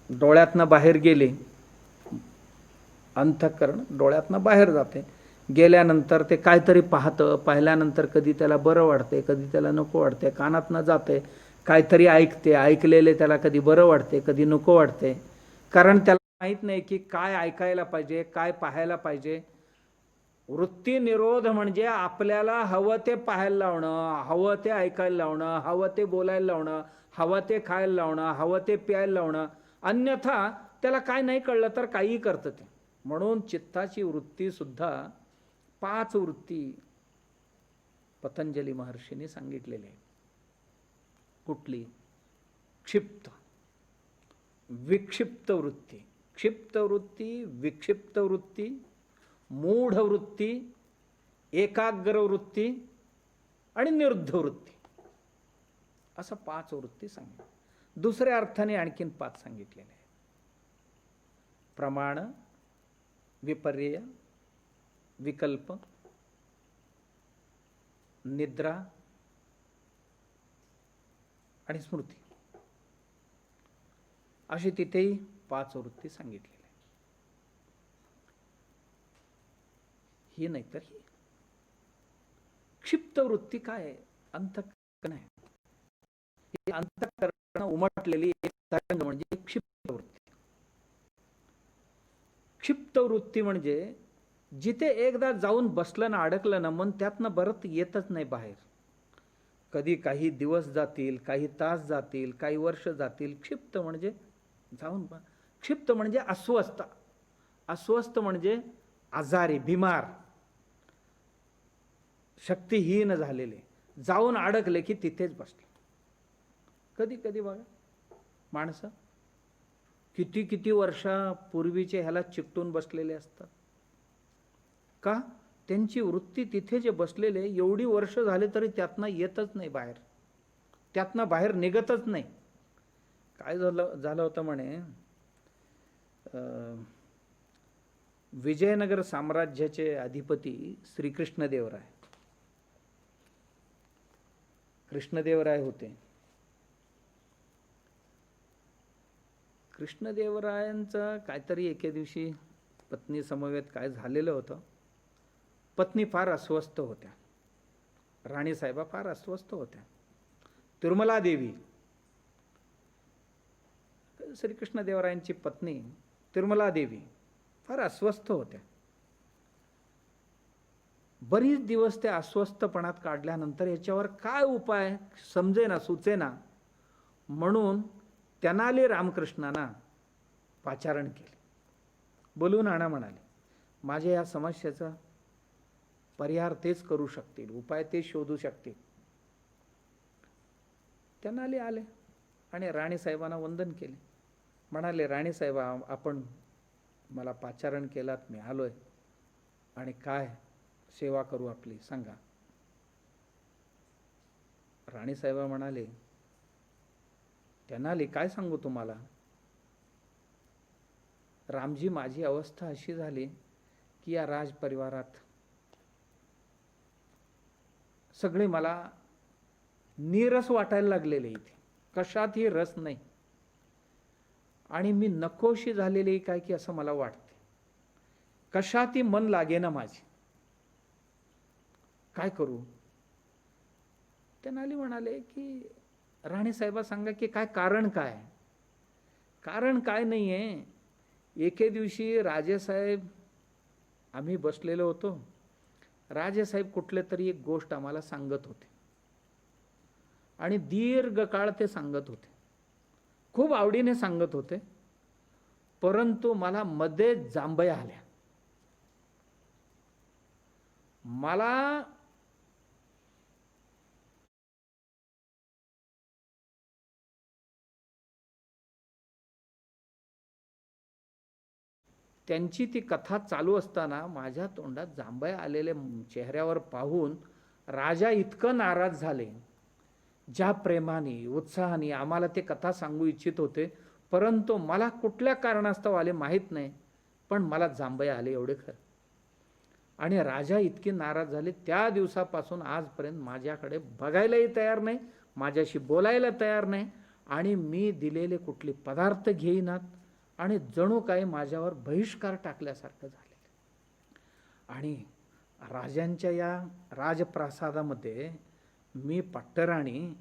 [SPEAKER 1] डोळ्यातनं बाहेर गेले, अंतःकरण डोळ्यातनं बाहेर जाते, गेल्यानंतर ते काहीतरी पाहतं, पाहिल्यानंतर कधी त्याला बरं वाटते, कधी त्याला नको वाटते. कानातनं जाते, काहीतरी ऐकते, ऐकलेले त्याला कधी बरं वाटते, कधी नको वाटते, कारण त्याला माहीत नाही की काय ऐकायला पाहिजे, काय पाहायला पाहिजे. वृत्ती निरोध म्हणजे आपल्याला हवं ते पाहायला लावणं, हवं ते ऐकायला लावणं, हवं ते बोलायला लावणं, हवं ते खायला लावणं, हवं ते प्यायला लावणं. अन्यथा त्याला काय नाही कळलं तर काहीही करतं ते. म्हणून चित्ताची वृत्ती सुद्धा 5 वृत्ती पतंजली महर्षींनी सांगितलेले आहे. कुठली? क्षिप्त, विक्षिप्त वृत्ती, क्षिप्त वृत्ती, विक्षिप्त वृत्ती, मूढ वृत्ती, एकाग्र वृत्ती आणि निरुद्ध वृत्ती, असं 5 वृत्ती सांगितल्या. दुसऱ्या अर्थाने आणखीन 5 सांगितलेले आहेत. प्रमाण, विपर्यय, विकल्प, निद्रा आणि स्मृती, अशी तिथेही 5 वृत्ती सांगितलेल्या आहेत. ही नाही तर ही. क्षिप्त वृत्ती काय आहे? अंतःकरण आहे. ही अंतःकरण उमटलेली एक तरंग म्हणजे क्षिप्त वृत्ती. क्षिप्त वृत्ती म्हणजे जिथे एकदा जाऊन बसलं ना, अडकलं ना, मन त्यातनं परत येतच नाही बाहेर. कधी काही दिवस जातील, काही तास जातील, काही वर्ष जातील. क्षिप्त म्हणजे जाऊन, क्षिप्त म्हणजे अस्वस्थ, अस्वस्थ म्हणजे आजारी, बिमार, शक्तिहीन झालेले, जाऊन अडकले की तिथेच बसले. कधी कधी बघा माणसं किती किती वर्षापूर्वीचे ह्याला चिकटून बसलेले असतात. का? त्यांची वृत्ती तिथे जे बसलेले एवढी वर्ष झाले तरी त्यातनं येतच नाही बाहेर, त्यातनं बाहेर निघतच नाही. काय झालं होतं म्हणे, विजयनगर साम्राज्याचे अधिपती श्रीकृष्णदेवराय, कृष्णदेवराय होते. कृष्णदेवरायांचं काहीतरी एके दिवशी पत्नी समवेत काय झालेलं होतं. पत्नी फार अस्वस्थ होत्या, राणीसाहेबा फार अस्वस्थ होत्या. तिरुमला देवी, श्रीकृष्णदेवरायांची पत्नी तिरुमला देवी फार अस्वस्थ होत्या. बरीच दिवस त्या अस्वस्थपणात काढल्यानंतर याच्यावर काय उपाय समजेना, सुचेना, म्हणून तेनाली रामकृष्णांना पाचारण केले. बोलून आणा म्हणाले, माझ्या या समस्येचा परिहार तेच करू शकतील, उपाय ते शोधू शकतील. तेनाली आले आणि राणीसाहेबांना वंदन केले. म्हणाले, राणीसाहेबा, आपण मला पाचारण केलात, मी आलोय, आणि काय सेवा करू आपली, सांगा. राणीसाहेबा म्हणाले, तेनाली, काय सांगू तुम्हाला, रामजी, माझी अवस्था अशी झाली की या राजपरिवारात सगळे मला नीरस वाटायला लागलेले, इथे कशातही रस नाही, आणि मी नकोशी झालेली काय की असं मला वाटते. कशातही मन लागेना माझे, काय करू. तेनाली म्हणाले की राणीसाहेबा, सांगा की काय कारण, काय कारण काय नाही आहे. एके दिवशी राजेसाहेब, आम्ही बसलेलो होतो, राजेसाहेब कुठले तरी एक गोष्ट आम्हाला सांगत होते आणि दीर्घ काळ ते सांगत होते, खूप आवडीने सांगत होते. परंतु मला मध्ये जांभया आल्या. मला त्यांची ती कथा चालू असताना माझ्या तोंडात जांभया आलेले चेहऱ्यावर पाहून राजा इतकं नाराज झाले. ज्या प्रेमाने, उत्साहाने आम्हाला ते कथा सांगू इच्छित होते, परंतु मला कुठल्या कारणास्तव आले माहीत नाही, पण मला जांभया आले एवढे खरं. आणि राजा इतके नाराज झाले, त्या दिवसापासून आजपर्यंत माझ्याकडे बघायलाही तयार नाही, माझ्याशी बोलायला तयार नाही, आणि मी दिलेले कुठले पदार्थ घेईनात, आणि जणू काही माझ्यावर बहिष्कार टाकल्यासारखं झाले. आणि राजांच्या या राजप्रासादामध्ये मी पट्टराणी,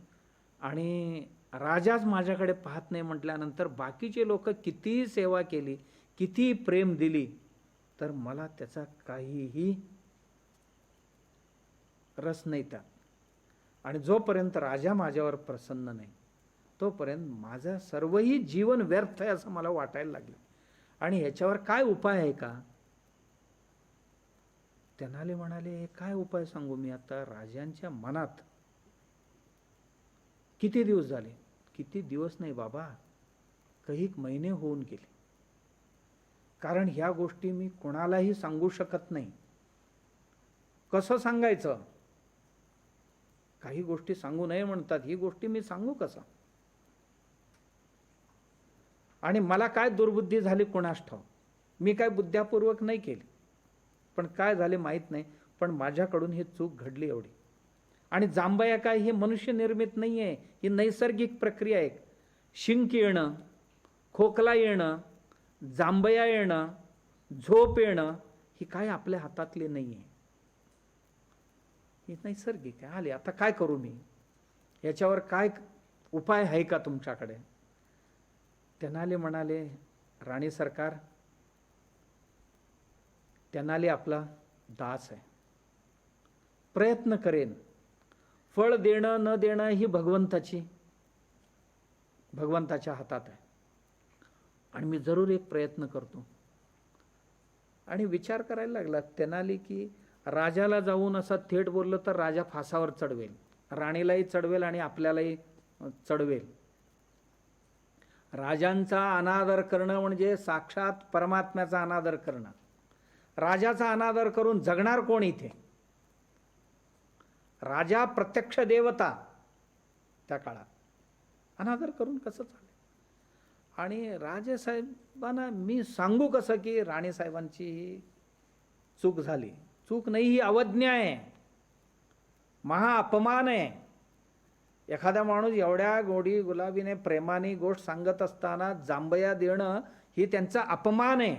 [SPEAKER 1] आणि राजाच माझ्याकडे पाहत नाही म्हटल्यानंतर बाकीचे लोक कितीही सेवा केली, कितीही प्रेम दिली, तर मला त्याचा काहीही रस नाही त्यात. आणि जोपर्यंत राजा माझ्यावर प्रसन्न नाही, तोपर्यंत माझं सर्वही जीवन व्यर्थ आहे असं मला वाटायला लागलं. आणि ह्याच्यावर काय उपाय आहे का? तेनाली म्हणाले, काय उपाय सांगू मी आता? राजांच्या मनात किती दिवस झाले? किती दिवस नाही बाबा, काही महिने होऊन गेले. कारण ह्या गोष्टी मी कोणालाही सांगू शकत नाही. कसं सांगायचं? काही गोष्टी सांगू नये म्हणतात, ही गोष्टी मी सांगू कसं? आणि मला काय दुर्बुद्धी झाली कोणास ठाऊक. मी काय बुद्ध्यापूर्वक नाही केली, पण काय झाले माहीत नाही. पण माझ्याकडून ही चूक घडली एवढी. आणि जांभया काय हे मनुष्य निर्मित नाही आहे, ही नैसर्गिक प्रक्रिया आहे. शिंक येणं, खोकला येणं, जांभया येणं, झोप येणं, ही काय आपल्या हातातली नाही आहे, ही नैसर्गिक आहे. आले, आता काय करू मी? याच्यावर काय उपाय आहे का तुमच्याकडे? तेनाली म्हणाले, राणी सरकार, तेनाली आपला दास आहे, प्रयत्न करेन. फळ देणं न देणं ही भगवंताच्या हातात आहे. आणि मी जरूर एक प्रयत्न करतो. आणि विचार करायला लागला तेनाली की राजाला जाऊन असं थेट बोललं तर राजा फासावर चढवेल, राणीलाही चढवेल आणि आपल्यालाही चढवेल. राजांचा अनादर करणं म्हणजे साक्षात परमात्म्याचा अनादर करणं. राजाचा अनादर करून जगणार कोण इथे? राजा प्रत्यक्ष देवता, त्या काळात अनादर करून कसं चालेल? आणि राजेसाहेबांना मी सांगू कसं की राणीसाहेबांची चूक झाली? चूक नाही, ही अवज्ञा आहे, महा अपमान आहे. एखादा माणूस एवढ्या गोडी गुलाबीने प्रेमाने गोष्ट सांगत असताना जांभया देणं ही त्यांचा अपमान आहे.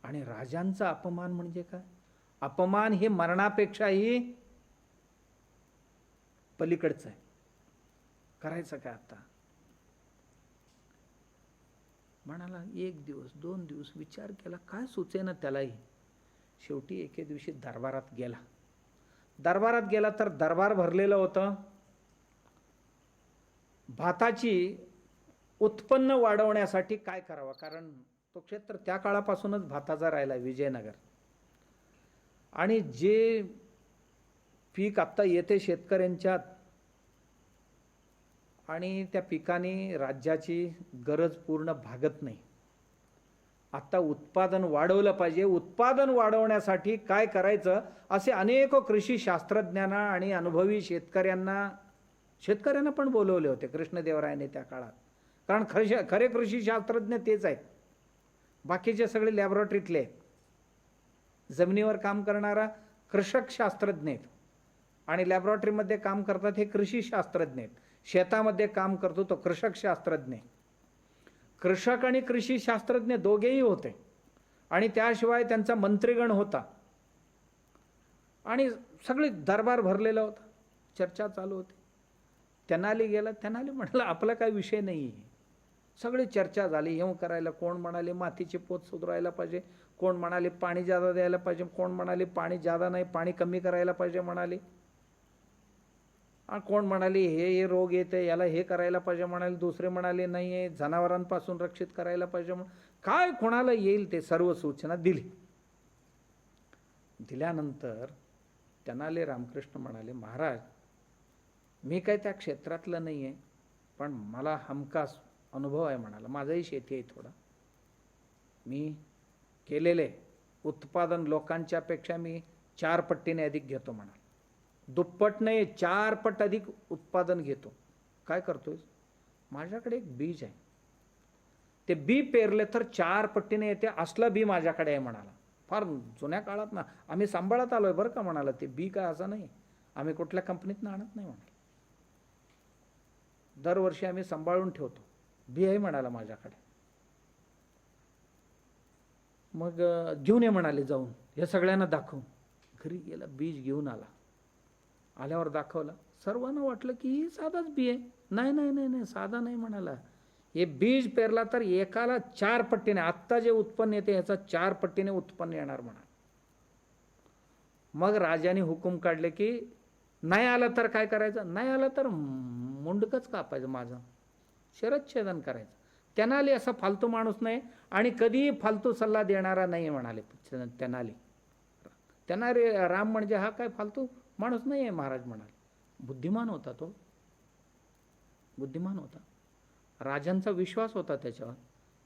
[SPEAKER 1] आणि राजांचा अपमान म्हणजे काय? अपमान हे मरणापेक्षाही पलीकडचं आहे. करायचं काय आता? म्हणाला, एक दिवस 2 दिवस विचार केला, काय सुचेना त्यालाही. शेवटी एके दिवशी दरबारात गेला. दरबारात गेला तर दरबार भरलेलं होतं. भाताची उत्पन्न वाढवण्यासाठी काय करावं? कारण तो क्षेत्र त्या काळापासूनच भाताचा राहिला, विजयनगर. आणि जे पीक आत्ता येते शेतकऱ्यांच्यात, आणि त्या पिकाने राज्याची गरज पूर्ण भागत नाही. आता उत्पादन वाढवलं पाहिजे. उत्पादन वाढवण्यासाठी काय करायचं, असे अनेक कृषी शास्त्रज्ञांना आणि अनुभवी शेतकऱ्यांना पण बोलवले होते कृष्णदेवरायाने त्या काळात. कारण खरे कृषी शास्त्रज्ञ तेच आहेत, बाकीचे सगळे लॅबोरेटरीतले आहेत. जमिनीवर काम करणारा कृषक शास्त्रज्ञ आहेत आणि लॅबोरेटरीमध्ये काम करतात हे कृषी शास्त्रज्ञ आहेत. शेतामध्ये काम करतो तो कृषक शास्त्रज्ञ. कृषक आणि कृषी शास्त्रज्ञ दोघेही होते. आणि त्याशिवाय त्यांचा मंत्रीगण होता. आणि सगळे दरबार भरलेला होता, चर्चा चालू होती. तेनाली गेला. तेनाली म्हणाला, आपला काय विषय नाही आहे. सगळी चर्चा झाली. हेव करायला, कोण म्हणाले मातीचे पोत सुधारायला पाहिजे, कोण म्हणाले पाणी जादा द्यायला पाहिजे, कोण म्हणाले पाणी जादा नाही पाणी कमी करायला पाहिजे म्हणाले, कोण म्हणाले हे रोग येते याला हे करायला पाहिजे म्हणाले, दुसरे म्हणाले नाही आहे जनावरांपासून रक्षित करायला पाहिजे. काय कोणाला येईल ते सर्व सूचना दिली. दिल्यानंतर तेनाली रामकृष्ण म्हणाले, महाराज, मी काय त्या क्षेत्रातलं नाही आहे, पण मला हमखास अनुभव आहे म्हणाला. माझाही शेती आहे थोडा, मी केलेले उत्पादन लोकांच्या पेक्षा मी 4 पटीने अधिक घेतो म्हणाला. दुप्पट नाही, 4 पट अधिक उत्पादन घेतो. काय करतोय? माझ्याकडे एक बीज आहे, ते बी पेरले तर 4 पटीने येते, असलं बी माझ्याकडे आहे म्हणाला. फार जुन्या काळात ना आम्ही सांभाळत आलोय बरं का म्हणाला. ते बी काय असं नाही, आम्ही कुठल्या कंपनीतनं आणत नाही म्हणाला. दरवर्षी आम्ही सांभाळून ठेवतो, बी आहे म्हणाला माझ्याकडे. मग घेऊन ये म्हणाले, जाऊन हे सगळ्यांना दाखवून. घरी गेला, बीज घेऊन आला. आल्यावर दाखवला. सर्वांना वाटलं की ही साधाच बी आहे. नाही नाही नाही नाही, साधा नाही म्हणाला. हे बीज पेरला तर एकाला 4 पट्टीने, आत्ता जे उत्पन्न येते ह्याचा 4 पट्टीने उत्पन्न येणार म्हणा. मग राजाने हुकूम काढले की नाही आलं तर काय करायचं? नाही आलं तर मुंडकच कापायचं, माझं शिरच्छेदन करायचं. तेनाली असा फालतू माणूस नाही आणि कधीही फालतू सल्ला देणारा नाही म्हणाले तेनाली. त्यांना रे राम म्हणजे हा काय फालतू माणूस नाही आहे महाराज म्हणाले. बुद्धिमान होता तो, बुद्धिमान होता, राजांचा विश्वास होता त्याच्यावर.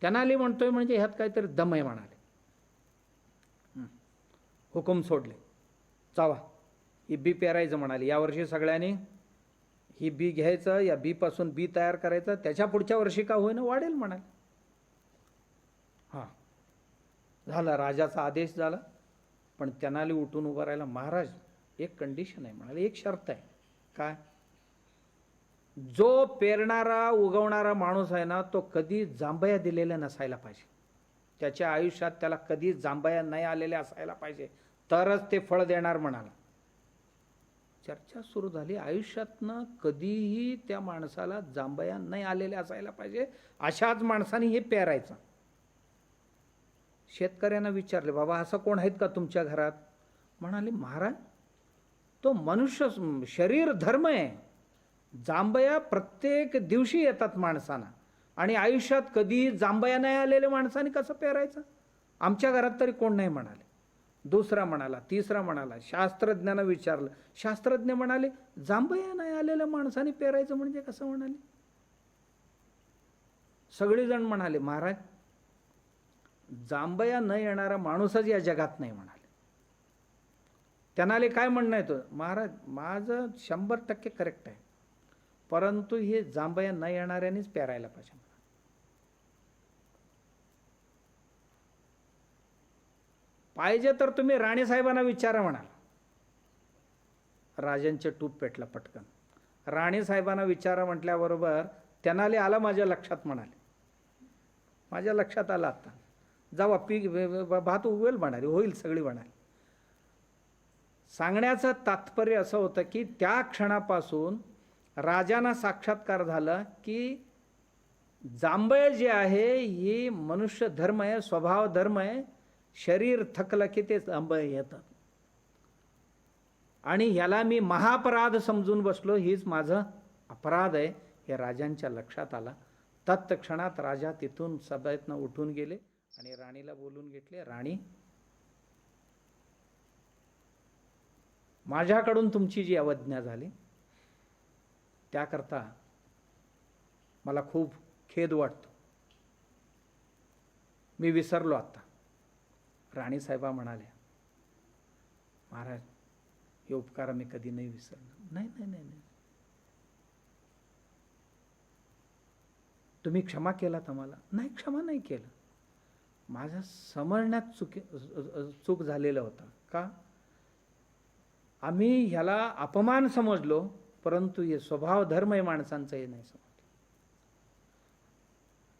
[SPEAKER 1] तेनाली म्हणतोय म्हणजे ह्यात काहीतरी दम आहे म्हणाले. हुकूम सोडले, चावा ही बी पेरायचं म्हणाले. यावर्षी सगळ्यांनी ही बी घ्यायचं, या बीपासून बी तयार करायचं, त्याच्या पुढच्या वर्षी का होईना वाढेल म्हणाले. हां झालं, राजाचा आदेश झाला. पण तेनाली उठून उभं राहिला. महाराज एक कंडिशन आहे म्हणाले, एक शर्त आहे. काय? जो पेरणारा उगवणारा माणूस आहे ना, तो कधी जांभया दिलेल्या नसायला पाहिजे. त्याच्या आयुष्यात त्याला कधी जांभया नाही आलेल्या असायला पाहिजे, तरच ते फळ देणार म्हणाला. चर्चा सुरू झाली. आयुष्यातनं कधीही त्या माणसाला जांभया नाही आलेल्या असायला पाहिजे, अशाच माणसाने हे पेरायचं. शेतकऱ्यांना विचारले, बाबा असं कोण आहेत का तुमच्या घरात? म्हणाले, महाराज तो मनुष्य शरीर धर्म आहे. जांभया प्रत्येक दिवशी येतात माणसांना, आणि आयुष्यात कधी जांभया नाही आलेल्या माणसाने कसं पेरायचं? आमच्या घरात तरी कोण नाही म्हणाले. दुसरा म्हणाला, तिसरा म्हणाला, शास्त्रज्ञांना विचारलं. शास्त्रज्ञ म्हणाले, जांभया नाही आलेल्या माणसाने पेरायचं म्हणजे कसं म्हणाले? सगळेजण म्हणाले, महाराज जांभया न येणारा माणूसच या जगात नाही म्हणाले. त्यांनाले काय म्हणणं येतं? महाराज माझं 100% करेक्ट आहे, परंतु हे जांभया न येणाऱ्यानेच पेरायला पाहिजे. पाहिजे तर तुम्ही राणीसाहेबांना विचारा म्हणाल. राजांचे टूप पेटला पटकन. राणीसाहेबांना विचारा म्हटल्याबरोबर तेनाली आलं माझ्या लक्षात म्हणाले. माझ्या लक्षात आलं, आता जावा पीक भात उगवेल म्हणाले, होईल सगळी म्हणाले. सांगण्याचं तात्पर्य असं होतं की त्या क्षणापासून राजांना साक्षात्कार झाला की जांभय जे आहे ही मनुष्य धर्म आहे, स्वभाव धर्म आहे. शरीर थकलं की ते जांभय येतात, आणि ह्याला मी महापराध समजून बसलो, हीच माझं अपराध आहे, हे राजांच्या लक्षात आला. तत्क्षणात राजा तिथून सभेतनं उठून गेले आणि राणीला बोलून घेतले. राणी, माझ्याकडून तुमची जी अवज्ञा झाली त्याकरता मला खूप खेद वाटतो, मी विसरलो आता. राणीसाहेबा म्हणाल्या, महाराज हे उपकार मी कधी नाही विसरलो. नाही नाही नाही नाही, तुम्ही क्षमा केलात आम्हाला? नाही, क्षमा नाही केलं. माझ्या समजण्यात चूक झालेलं होतं. का? आम्ही ह्याला अपमान समजलो, परंतु हे स्वभाव धर्म आहे माणसांचं हे नाही समजलं.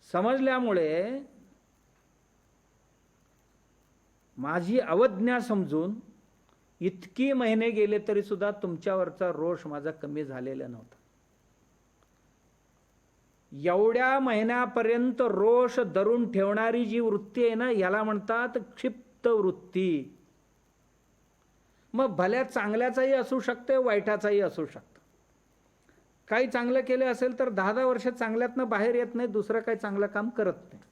[SPEAKER 1] समजल्यामुळे माझी अवज्ञा समजून इतकी महिने गेले तरी सुद्धा तुमच्यावरचा रोष माझा कमी झालेला नव्हता. एवढ्या महिन्यापर्यंत रोष धरून ठेवणारी जी वृत्ती आहे ना, याला म्हणतात क्षिप्त वृत्ती. मग भल्या चांगल्याचाही असू शकते, वाईटाचाही असू शकतं. काही चांगलं केलं असेल तर 10-10 वर्ष चांगल्यातनं बाहेर येत नाही, दुसरं काही चांगलं काम करत नाही.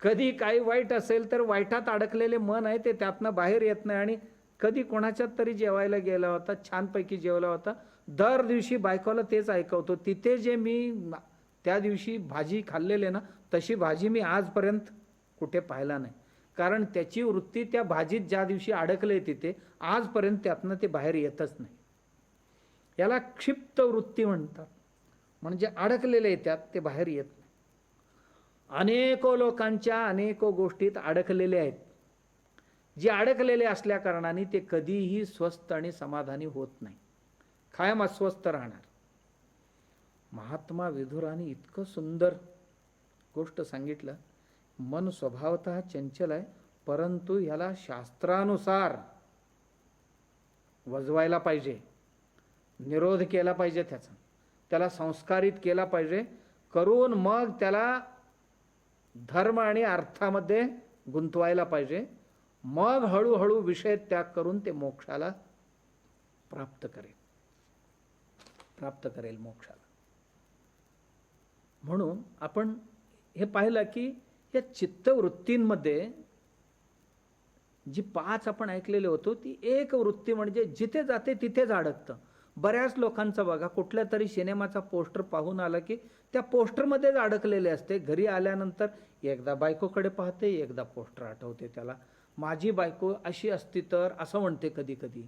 [SPEAKER 1] कधी काही वाईट असेल तर वाईटात अडकलेले मन आहे ते त्यातनं बाहेर येत नाही. आणि कधी कोणाच्यात तरी जेवायला गेला होता, छानपैकी जेवला होता, दर दिवशी बायकोला तेच ऐकवतो, तिथे जे मी त्या दिवशी भाजी खाल्लेले ना, तशी भाजी मी आजपर्यंत कुठे पाहिला नाही. कारण त्याची वृत्ती त्या भाजीत ज्या दिवशी अडकले तिथे आजपर्यंत त्यातनं ते बाहेर येतच नाही. याला क्षिप्त वृत्ती म्हणतात, म्हणजे अडकलेले त्यात ते बाहेर येत नाही. अनेको लोकांच्या अनेको गोष्टीत अडकलेले आहेत, जे अडकलेले असल्या कारणाने ते कधीही स्वस्थ आणि समाधानी होत नाही, कायम अस्वस्थ राहणार. महात्मा विदुराने इतकं सुंदर गोष्ट सांगितलं, मन स्वभावतः चंचल आहे, परंतु ह्याला शास्त्रानुसार वजवायला पाहिजे, निरोध केला पाहिजे, त्याला संस्कारित केला पाहिजे, करून मग त्याला धर्म आणि अर्थामध्ये गुंतवायला पाहिजे. मग हळूहळू विषय त्याग करून ते मोक्षाला प्राप्त करेल मोक्षाला. म्हणून आपण हे पाहिलं की या चित्तवृत्तींमध्ये जी 5 आपण ऐकलेले होतो ती एक वृत्ती म्हणजे जिथे जाते तिथेच अडकतं. बऱ्याच लोकांचं बघा कुठल्या तरी सिनेमाचा पोस्टर पाहून आला की त्या पोस्टरमध्येच अडकलेले असते. घरी आल्यानंतर एकदा बायकोकडे पाहते, एकदा पोस्टर आठवते त्याला. माझी बायको अशी असती तर असं म्हणते कधी कधी.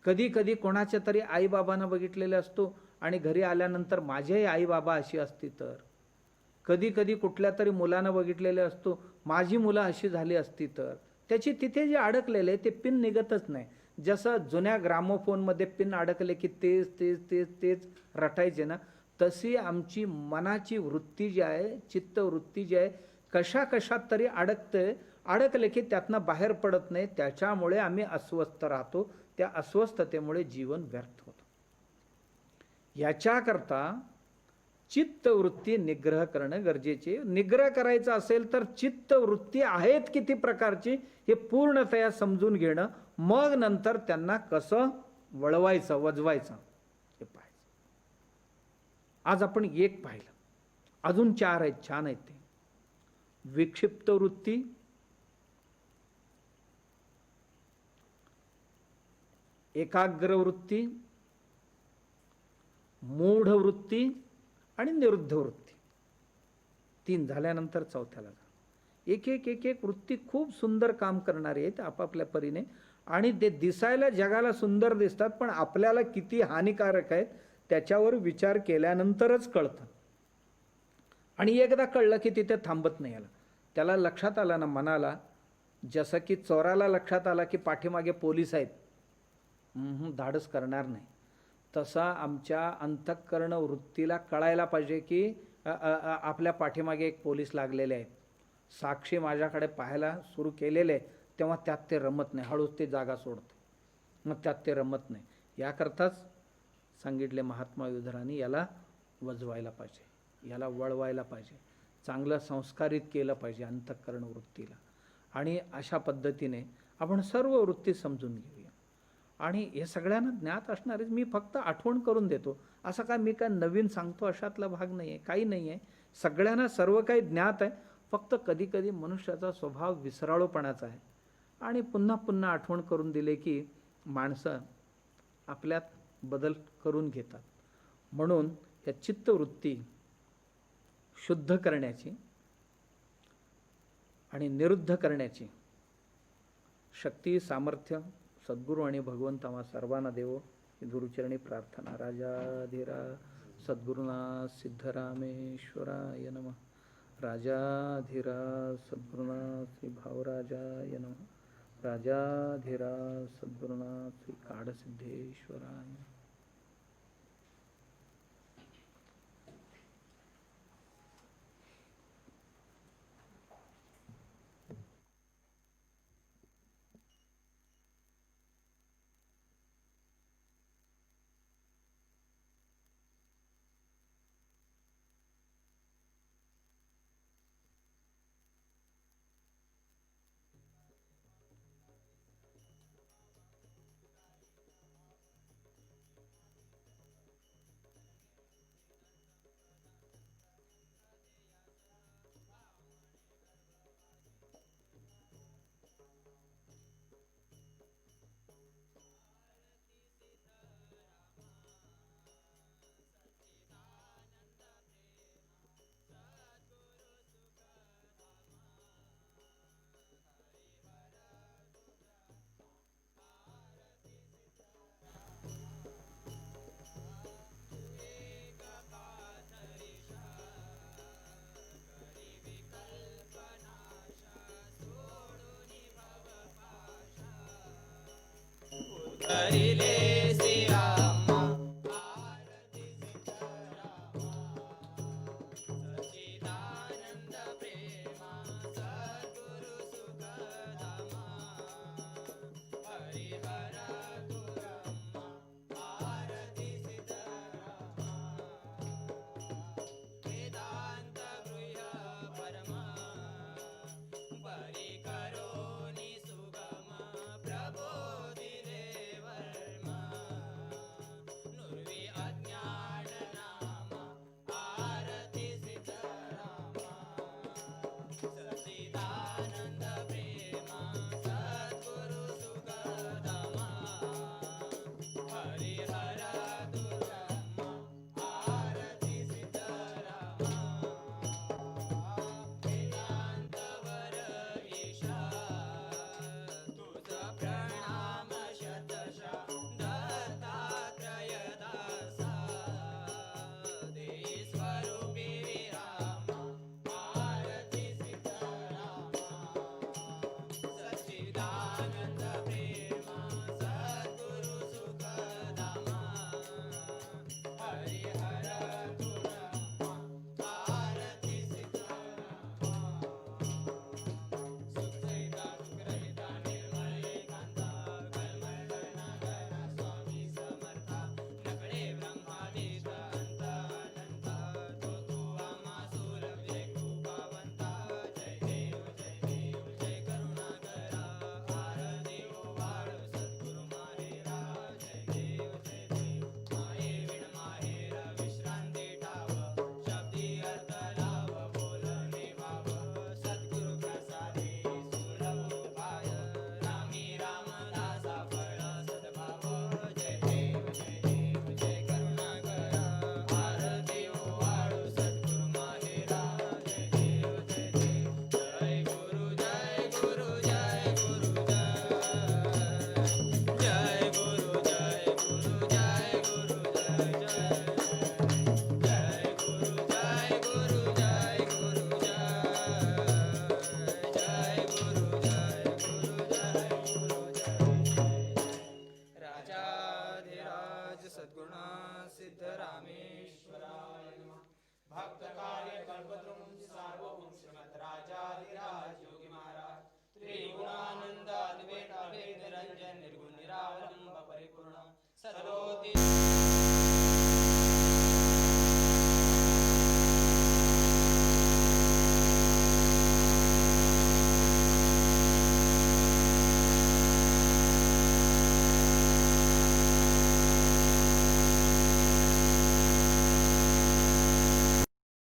[SPEAKER 1] कधी कधी कोणाच्या तरी आईबाबांना बघितलेले असतो आणि घरी आल्यानंतर माझ्याही आईबाबा अशी असती तर. कधी कधी कुठल्या तरी मुलानं बघितलेले असतो, माझी मुलं अशी झाली असती तर. त्याची तिथे जे अडकलेले ते पिन निघतच नाही. जसं जुन्या ग्रामोफोनमध्ये पिन अडकले की तेच तेच तेच तेच रटायचे ना, तशी आमची मनाची वृत्ती जी आहे, चित्तवृत्ती जी आहे, कशा कशात तरी अडकले की त्यातनं बाहेर पडत नाही. त्याच्यामुळे आम्ही अस्वस्थ राहतो. त्या अस्वस्थतेमुळे जीवन व्यर्थ होतं. याच्याकरता चित्तवृत्ती निग्रह करणं गरजेचे. निग्रह करायचा असेल तर चित्तवृत्ती आहेत किती प्रकारची हे पूर्णतया समजून घेणं, मग नंतर त्यांना कसं वळवायचं, वजवायचं हे पाहायचं. आज आपण एक पाहिलं, अजून 4 आहेत, छान आहेत ते. विक्षिप्त वृत्ती, एकाग्र वृत्ती, मूढ वृत्ती आणि निरुद्ध वृत्ती. 3 झाल्यानंतर चौथ्याला जा. एक एक एक एक वृत्ती खूप सुंदर काम करणारी आहेत आपापल्या परीने आणि ते दिसायला जगाला सुंदर दिसतात, पण आपल्याला किती हानिकारक आहेत त्याच्यावर विचार केल्यानंतरच कळतं. आणि एकदा कळलं की तिथे थांबत नाही. त्याला लक्षात आलं ना मनाला, जसं की चोराला लक्षात आला की पाठीमागे पोलीस आहेत, धाडस करणार नाही. तसा आमच्या अंतःकरण वृत्तीला कळायला पाहिजे की आपल्या पाठीमागे एक पोलीस लागलेले आहेत, साक्षी माझ्याकडे पाहायला सुरू केलेले आहे. तेव्हा त्यात ते रमत नाही, हळूच ते जागा सोडते, मग त्यात ते रमत नाही. याकरताच सांगितले महात्मा युधरानी, याला वजवायला पाहिजे, याला वळवायला पाहिजे, चांगलं संस्कारित केलं पाहिजे अंतःकरण वृत्तीला. आणि अशा पद्धतीने आपण सर्व वृत्ती समजून घेऊया. आणि हे सगळ्यांना ज्ञात असणारेच, मी फक्त आठवण करून देतो. असं काय मी काय नवीन सांगतो अशातला भाग नाही आहे, काही नाही आहे. सगळ्यांना सर्व काही ज्ञात आहे. फक्त कधी कधी मनुष्याचा स्वभाव विसराळूपणाचा आहे आणि पुन्हा पुन्हा आठवण करून दिले की माणसं आपल्यात बदल करून घेतात. म्हणून या चित्तवृत्ती शुद्ध करण्याची आणि निरुद्ध करण्याची शक्ती, सामर्थ्य सद्गुरू आणि भगवंत आम्हा सर्वांना देवो ही गुरुचरणी प्रार्थना. राजाधिराज सद्गुरुनाथ सिद्धरामेश्वराय नमः. राजाधिराज सद्गुरुनाथ श्री भावराजाय नमः. राजाधिराज सद्गुरुनाथ श्री काडसिद्धेश्वराय.
[SPEAKER 2] हरिले सिया भक्त कार्य कल्पतरुं सार्वभौम श्रीमद राजाधिराज योगी महाराज त्रिगुणानंद अद्वैत अभेद रंजन निर्गुण निरावलंब परिपूर्ण सरोति